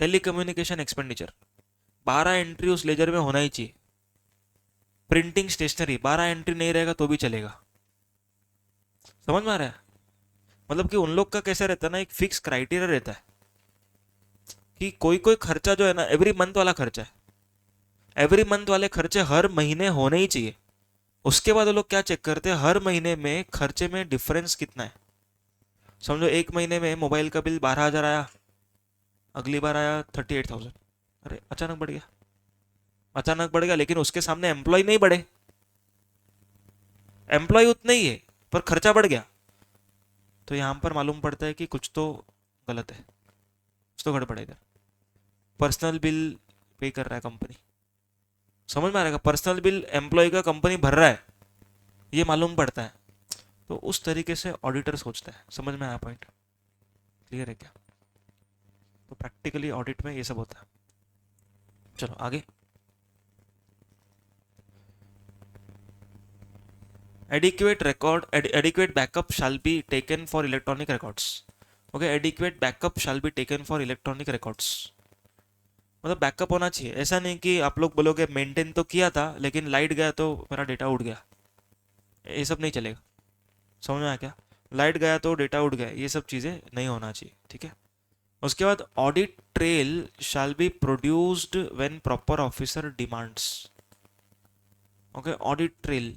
टेली कम्युनिकेशन एक्सपेंडिचर 12 एंट्री उस लेजर में होना ही चाहिए। प्रिंटिंग स्टेशनरी 12 एंट्री नहीं रहेगा तो भी चलेगा। समझ में आ रहा है? मतलब कि उन लोग का कैसा रहता है ना, एक फिक्स क्राइटेरिया रहता है कि कोई कोई खर्चा जो है ना एवरी मंथ वाला खर्चा है, एवरी मंथ वाले खर्चे हर महीने होने ही चाहिए। उसके बाद वो लोग क्या चेक करते हैं, हर महीने में खर्चे में डिफरेंस कितना है। समझो एक महीने में मोबाइल का बिल 12,000 आया, अगली बार आया 38,000। अरे अचानक बढ़ गया, अचानक बढ़ गया, लेकिन उसके सामने एम्प्लॉय नहीं बढ़े, एम्प्लॉय उतने ही है पर खर्चा बढ़ गया। तो यहां पर मालूम पड़ता है कि कुछ तो गलत है, कुछ तो गड़बड़ है इधर। पर्सनल बिल पे कर रहा है कंपनी। समझ में आ रहा है? पर्सनल बिल एम्प्लॉय का कंपनी भर रहा है, ये मालूम पड़ता है। तो उस तरीके से ऑडिटर सोचता है। समझ में आया पॉइंट? क्लियर है क्या? तो प्रैक्टिकली ऑडिट में ये सब होता है। चलो आगे। Adequate backup shall be taken for electronic records. Okay, adequate backup shall be taken for electronic records. मतलब बैकअप होना चाहिए, ऐसा नहीं कि आप लोग बोलोगे मेंटेन तो किया था लेकिन लाइट गया तो मेरा डेटा उड़ गया, ये सब नहीं चलेगा। समझ में आया क्या? लाइट गया तो डेटा उड़ गया, ये सब चीज़ें नहीं होना चाहिए, ठीक है। उसके बाद audit trail shall be produced when proper officer demands. Okay, audit trail,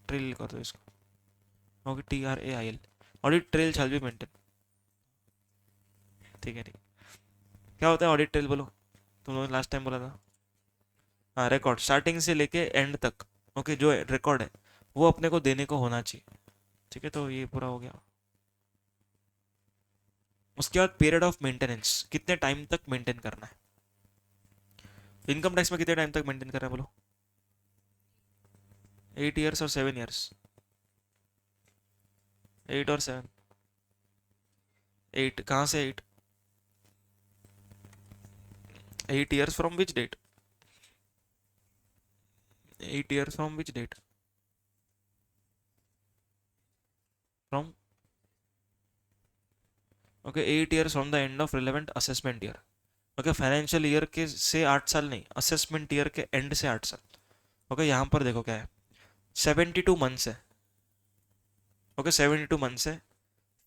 trail कर दो इसको। Okay, TRAIL, audit trail shall be maintain. ठीक है, ठीक। क्या होता है ऑडिट ट्रेल बोलो, तुम लोगों ने लास्ट टाइम बोला था। हाँ, रिकॉर्ड स्टार्टिंग से लेके एंड तक। ओके, जो रिकॉर्ड है वो अपने को देने को होना चाहिए, ठीक है। तो ये पूरा हो गया। उसके बाद पीरियड ऑफ मेंटेनेंस, कितने टाइम तक मेंटेन करना है। इनकम टैक्स में कितने टाइम तक मेंटेन करना है बोलो? 8 ईयर्स और 7 ईयर्स? 8 और 7? 8 कहाँ से 8? 8 years from which date? 8 years from which date? From, okay, 8 years from the end of relevant assessment year. Okay, financial year के से 8 साल नहीं, असेसमेंट ईयर के एंड से 8 साल। ओके, यहाँ पर देखो क्या है, 72 मंथ्स है। ओके, 72 मंथ्स है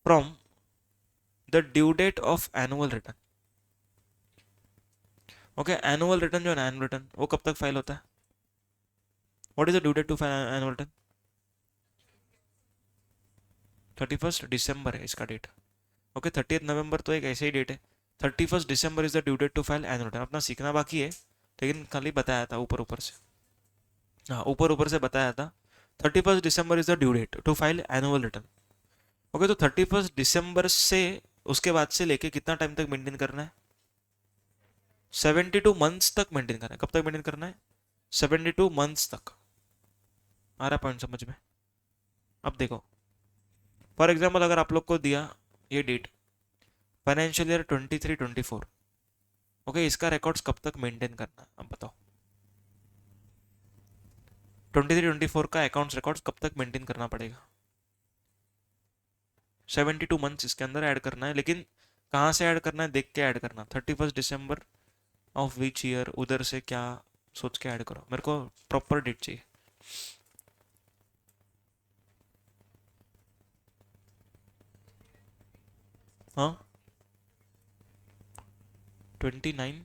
from the due date of annual return. Okay, annual return जो है ना, एनुअल रिटर्न वो कब तक फाइल होता है? What is the due date to file annual return? 31 दिसंबर है इसका डेट। ओके, 30 नवंबर तो एक ऐसे ही डेट है। 31 December is the due date to file annual return. अपना सीखना बाकी है, लेकिन खाली बताया था ऊपर ऊपर से। हाँ, ऊपर ऊपर से बताया था। 31 December is the due date to file annual return. Okay, तो 31 दिसंबर से उसके बाद से लेके कितना टाइम तक मेंटेन करना है? 72 मंथ्स तक मेंटेन करना है। कब तक मेंटेन करना है? 72 मंथ्स तक। आ रहा पॉइंट समझ में? अब देखो, फॉर एग्जाम्पल अगर आप लोग को दिया ये डेट, फाइनेंशियल ईयर 23-24। ओके, इसका रिकॉर्ड्स कब तक मेंटेन करना है अब बताओ? 23-24 का अकाउंट्स रिकॉर्ड्स कब तक मेंटेन करना पड़ेगा? 72 मंथ्स इसके अंदर ऐड करना है, लेकिन कहाँ से ऐड करना है देख के ऐड करना। 31 दिसंबर ऑफ विच ईयर, उधर से क्या सोच के ऐड करो, मेरे को प्रॉपर डेट चाहिए। हाँ, 29?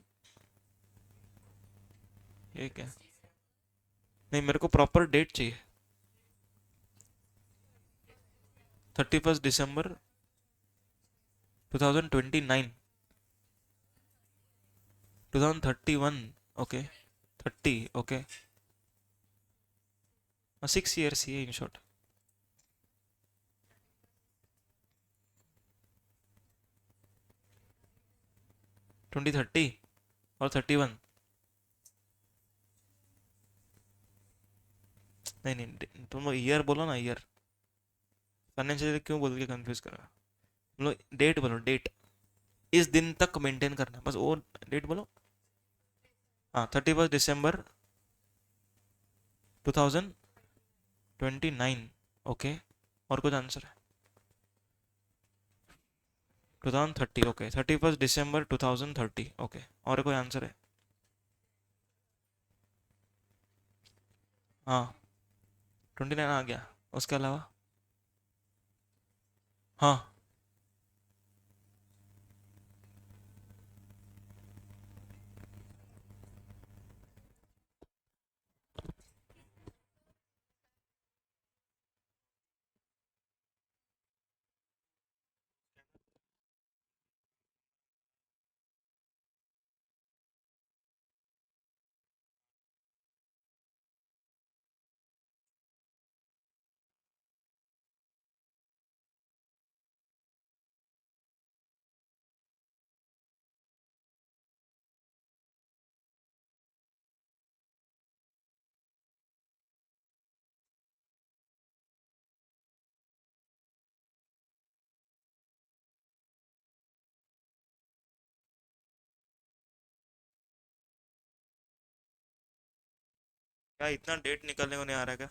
ये क्या? नहीं, मेरे को प्रॉपर डेट चाहिए। 31 दिसंबर 2029, 2031, ओके 30, ओके 6 years ही है इन शॉर्ट। 2030 और 31, नहीं नहीं तुम लोग ईयर बोलो ना, ईयर फाइनेंशियल क्यों बोल के कंफ्यूज करा। तुम लोग डेट बोलो, डेट इस दिन तक मेंटेन करना है, बस वो डेट बोलो। हाँ 31 दिसंबर 2029, ओके और कुछ आंसर है? 2030, ओके 31 दिसंबर 2030, ओके और कोई आंसर है? हाँ 29 आ गया, उसके अलावा? हाँ क्या इतना डेट निकलने को नहीं आ रहा है क्या?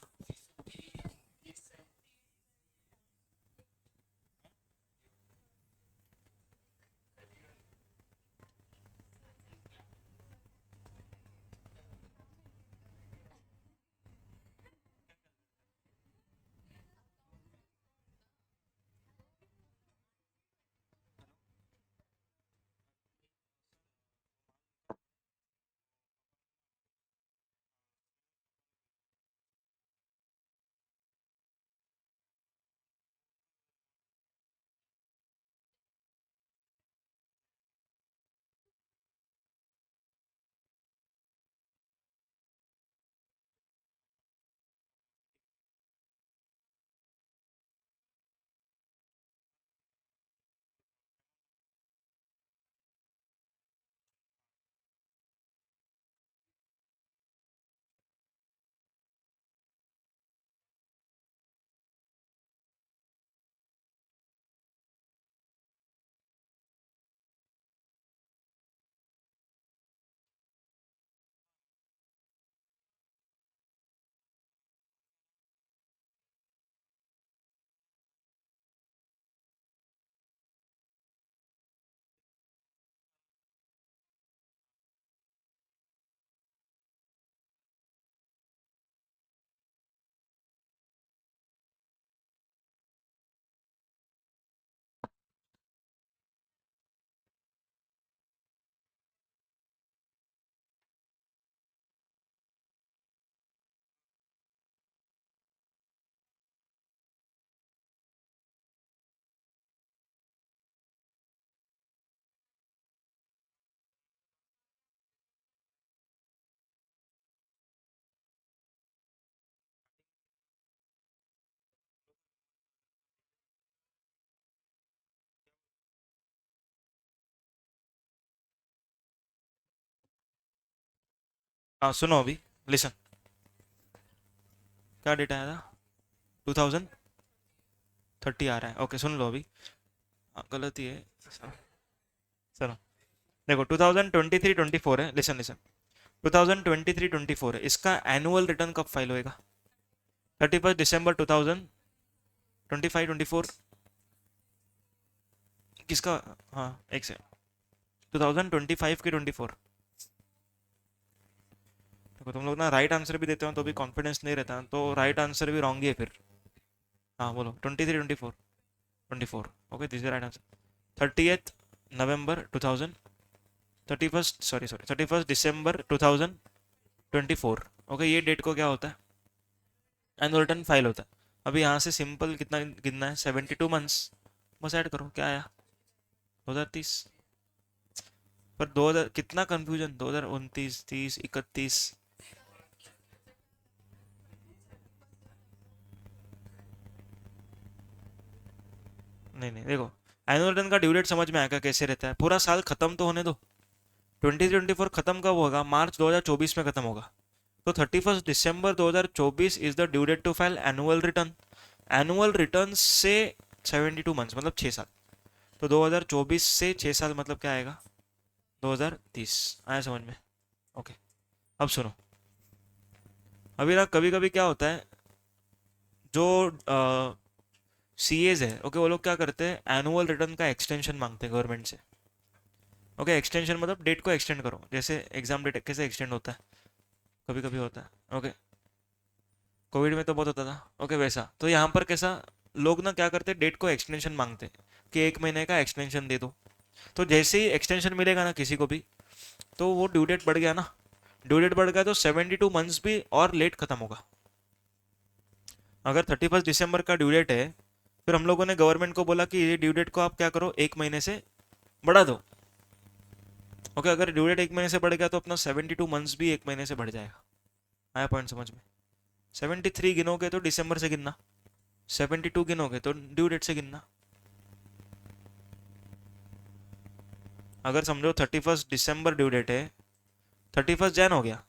हाँ सुनो अभी, लिसन। क्या डेट आया था? 2030 आ रहा है, ओके सुन लो अभी। हाँ, गलती है। सुनो, देखो 2023-24 है, लिसन लिसन। 2023-24 है, इसका एनुअल रिटर्न कब फाइल होएगा? 31 दिसंबर 2025-24 किसका? हाँ एक से 2025 के 24। देखो तुम लोग ना राइट आंसर भी देते हो तो भी कॉन्फिडेंस नहीं रहता, तो राइट आंसर भी रॉन्ग ही है फिर। हाँ बोलो, 23-24, 24, okay this is right answer. 30th November 2000, 31st sorry sorry 31st December 2024, okay ये डेट को क्या होता है? एनुअल रिटर्न फाइल होता है। अभी यहाँ से सिंपल कितना गिनना है, 72 मंथ्स, बस ऐड करो क्या आया। 2030। पर 2000 कितना कंफ्यूजन, 2029, 30, 31। नहीं नहीं, देखो, एनुअल रिटर्न का ड्यू डेट समझ में आएगा कैसे रहता है। पूरा साल खत्म तो होने दो। 2024 खत्म कब होगा? मार्च 2024 में खत्म होगा। तो 31 दिसंबर 2024 is the due date to file annual return. Annual return से 72 मंथ्स मतलब 6 साल। तो 2024 से 6 साल मतलब क्या आएगा? 2030। आया समझ में? ओके। अब सुनो, अभी ना कभी कभी क्या होता है, जो सी एज है, ओके, वो लोग क्या करते हैं, एनुअल रिटर्न का एक्सटेंशन मांगते हैं गवर्नमेंट से। ओके, एक्सटेंशन मतलब डेट को एक्सटेंड करो, जैसे एग्जाम डेट कैसे एक्सटेंड होता है, कभी कभी होता है। ओके, कोविड में तो बहुत होता था। ओके, वैसा तो यहाँ पर कैसा, लोग ना क्या करते हैं, डेट को एक्सटेंशन मांगते हैं कि 1 महीने का एक्सटेंशन दे दो। तो जैसे ही एक्सटेंशन मिलेगा ना किसी को भी, तो वो ड्यू डेट बढ़ गया ना, ड्यू डेट बढ़ गया तो 72 मंथ्स भी और लेट खत्म होगा। अगर 31 दिसंबर का ड्यू डेट है, फिर हम लोगों ने गवर्नमेंट को बोला कि ये ड्यू डेट को आप क्या करो, 1 महीने से बढ़ा दो। ओके, अगर ड्यू डेट 1 महीने से बढ़ गया तो अपना 72 मंथ्स भी 1 महीने से बढ़ जाएगा। आया पॉइंट समझ में? 73 गिनोगे तो दिसंबर से गिनना, 72 गिनोगे तो ड्यू डेट से गिनना। अगर समझो 31 दिसंबर ड्यू डेट है, 31 जैन हो गया,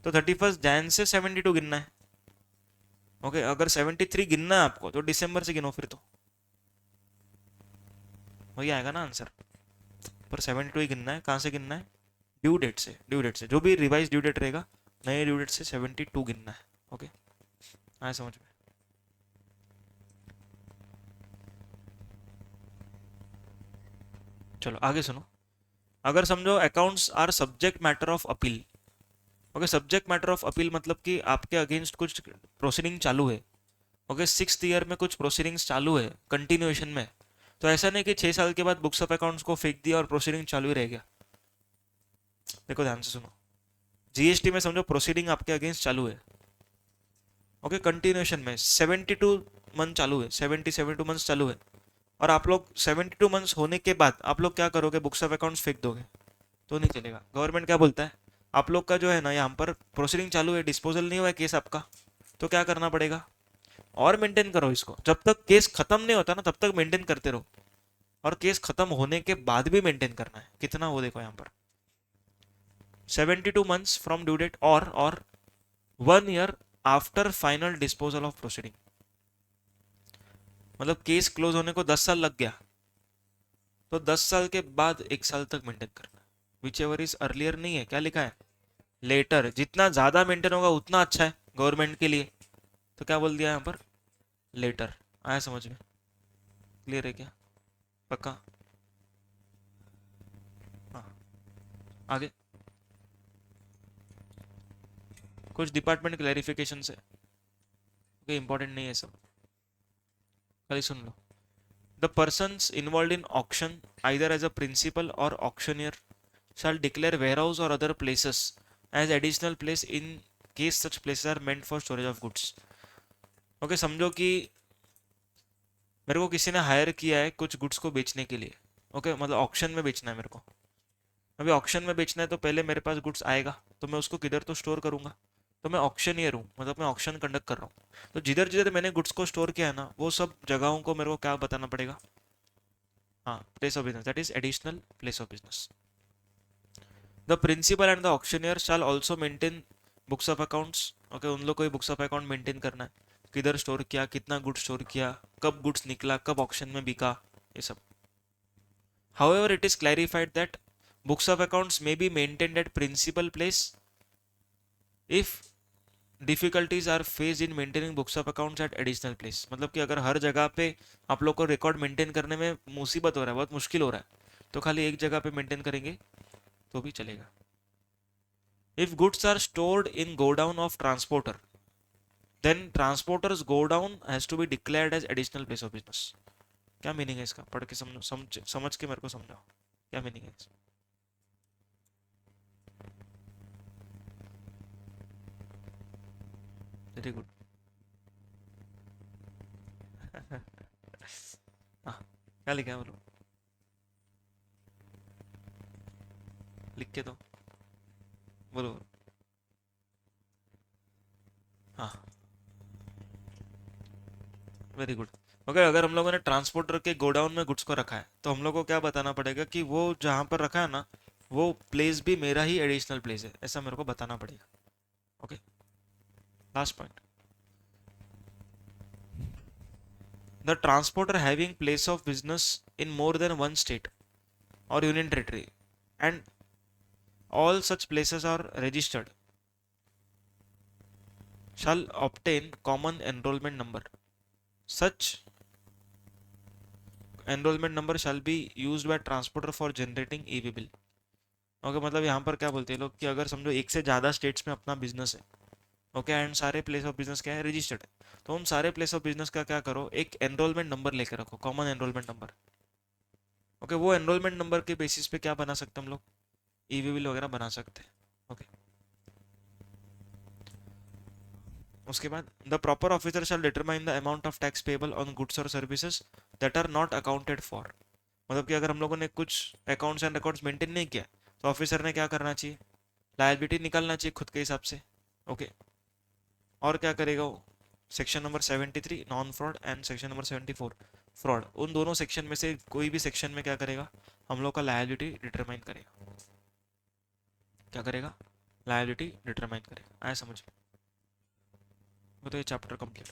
तो 31 जैन से 72 गिनना है। ओके, अगर 73 गिनना है आपको तो दिसंबर से गिनो फिर तो वही आएगा ना आंसर। पर 72 ही गिनना है, कहाँ से गिनना है? ड्यू डेट से, ड्यू डेट से जो भी रिवाइज ड्यू डेट रहेगा, नए ड्यू डेट से 72 गिनना है। ओके, आया समझ में? चलो आगे सुनो। अगर समझो accounts are subject matter of appeal. Okay, subject matter of appeal मतलब कि आपके अगेंस्ट कुछ प्रोसीडिंग चालू है। ओके, 6th ईयर में कुछ प्रोसीडिंग्स चालू है कंटिन्यूएशन में। तो ऐसा नहीं कि 6 साल के बाद बुक्स ऑफ अकाउंट्स को फेंक दिया और प्रोसीडिंग चालू ही रह गया। देखो ध्यान से सुनो, जीएसटी में समझो प्रोसीडिंग आपके अगेंस्ट चालू है। ओके, कंटिन्यूएशन में 72 मंथ चालू है, 72 मंथ्स चालू है। और आप लोग 72 मंथ्स होने के बाद आप लोग क्या करोगे, बुक्स ऑफ अकाउंट्स फेंक दोगे? तो नहीं चलेगा। गवर्नमेंट क्या बोलता है, आप लोग का जो है ना यहाँ पर प्रोसीडिंग चालू है, डिस्पोजल नहीं हुआ है केस आपका, तो क्या करना पड़ेगा, और मेंटेन करो इसको। जब तक केस खत्म नहीं होता ना तब तक मेंटेन करते रहो, और केस खत्म होने के बाद भी मेंटेन करना है। कितना, वो देखो यहाँ पर 72 मंथ्स फ्रॉम ड्यू डेट और 1 year after final disposal of proceeding. मतलब केस क्लोज होने को 10 साल लग गया, तो 10 साल के बाद 1 साल तक मेंटेन करना है। विच एवर इज अर्लियर नहीं है, क्या लिखा है, लेटर। जितना ज्यादा मेंटेन होगा उतना अच्छा है गवर्नमेंट के लिए, तो क्या बोल दिया यहाँ पर, लेटर। आया समझ में? क्लियर है क्या? पक्का? हाँ, आगे कुछ डिपार्टमेंट क्लैरिफिकेशन है, कोई इंपॉर्टेंट नहीं है सब, खाली सुन लो। The persons involve in auction either as a principal or auctioneer shall declare warehouse or other places as additional place in case such places are meant for storage of goods. Okay, समझो कि मेरे को किसी ने हायर किया है कुछ गुड्स को बेचने के लिए। ओके, मतलब ऑक्शन में बेचना है मेरे को। अभी ऑक्शन में बेचना है तो पहले मेरे पास गुड्स आएगा, तो मैं उसको किधर तो स्टोर करूंगा। तो मैं ऑक्शनियर हूँ, मतलब मैं ऑक्शन कंडक्ट कर रहा हूँ। तो जिधर जिधर मैंने गुड्स को स्टोर किया है ना, वो सब जगहों को मेरे को क्या बताना पड़ेगा? हाँ, place of business, that is additional place of business. The principal and the auctioneer shall also maintain books of accounts. Okay, उन लोग को बुक्स ऑफ अकाउंट मेंटेन करना है, किधर स्टोर किया, कितना गुड्स स्टोर किया, कब गुड्स निकला, कब ऑक्शन में बिका, ये सब। However it is clarified that books of accounts may be maintained at principal place if difficulties are face in maintaining books of accounts at additional place. मतलब कि अगर हर जगह पे आप लोग को रिकॉर्ड मेंटेन करने में मुसीबत हो रहा है, बहुत मुश्किल हो रहा है, तो खाली एक जगह पे मेंटेन करेंगे तो भी चलेगा। If goods are stored in godown of transporter, then transporter's godown has to be declared as additional place of business. क्या मीनिंग है इसका? पढ़ के समझ के मेरे को समझाओ, क्या मीनिंग है इसका? Very good. हाँ, क्या लिखा है बोलो? लिख के दो, बोलो। हाँ, वेरी गुड। ओके, अगर हम लोगों ने ट्रांसपोर्टर के गोडाउन में गुड्स को रखा है तो हम लोग को क्या बताना पड़ेगा कि वो जहाँ पर रखा है ना, वो प्लेस भी मेरा ही एडिशनल प्लेस है, ऐसा मेरे को बताना पड़ेगा। Okay, last point, the transporter having place of business in more than one state or union territory and all such places are registered shall obtain common enrollment number. Such enrollment number shall be used by transporter for generating EV bill. Okay, मतलब यहाँ पर क्या बोलते हैं लोग कि अगर समझो एक से ज़्यादा स्टेट्स में अपना बिजनेस है, ओके, एंड सारे प्लेस ऑफ बिजनेस क्या है, रजिस्टर्ड है, तो उन सारे प्लेस ऑफ बिजनेस का क्या करो, एक एनरोलमेंट नंबर लेकर रखो, कॉमन एनरोलमेंट नंबर। ओके, वो एनरोलमेंट नंबर के बेसिस पे क्या बना सकते हैं हम लोग, ईवी बिल वगैरह बना सकते हैं। ओके, उसके बाद the proper officer shall determine the amount of tax payable on goods और services that are not accounted for. मतलब कि अगर हम लोगों ने कुछ अकाउंट्स एंड रिकॉर्ड्स मेंटेन नहीं किया तो ऑफिसर ने क्या करना चाहिए, लायबिलिटी निकालना चाहिए खुद के हिसाब से। ओके, और क्या करेगा वो, section number 73 non fraud and section number 74 fraud, उन दोनों सेक्शन में से कोई भी सेक्शन में क्या करेगा, हम लोग का लायबिलिटी डिटरमाइन करेगा। क्या करेगा, लायबिलिटी डिटरमाइन करेगा। आया समझ में? वो तो ये चैप्टर कंप्लीट।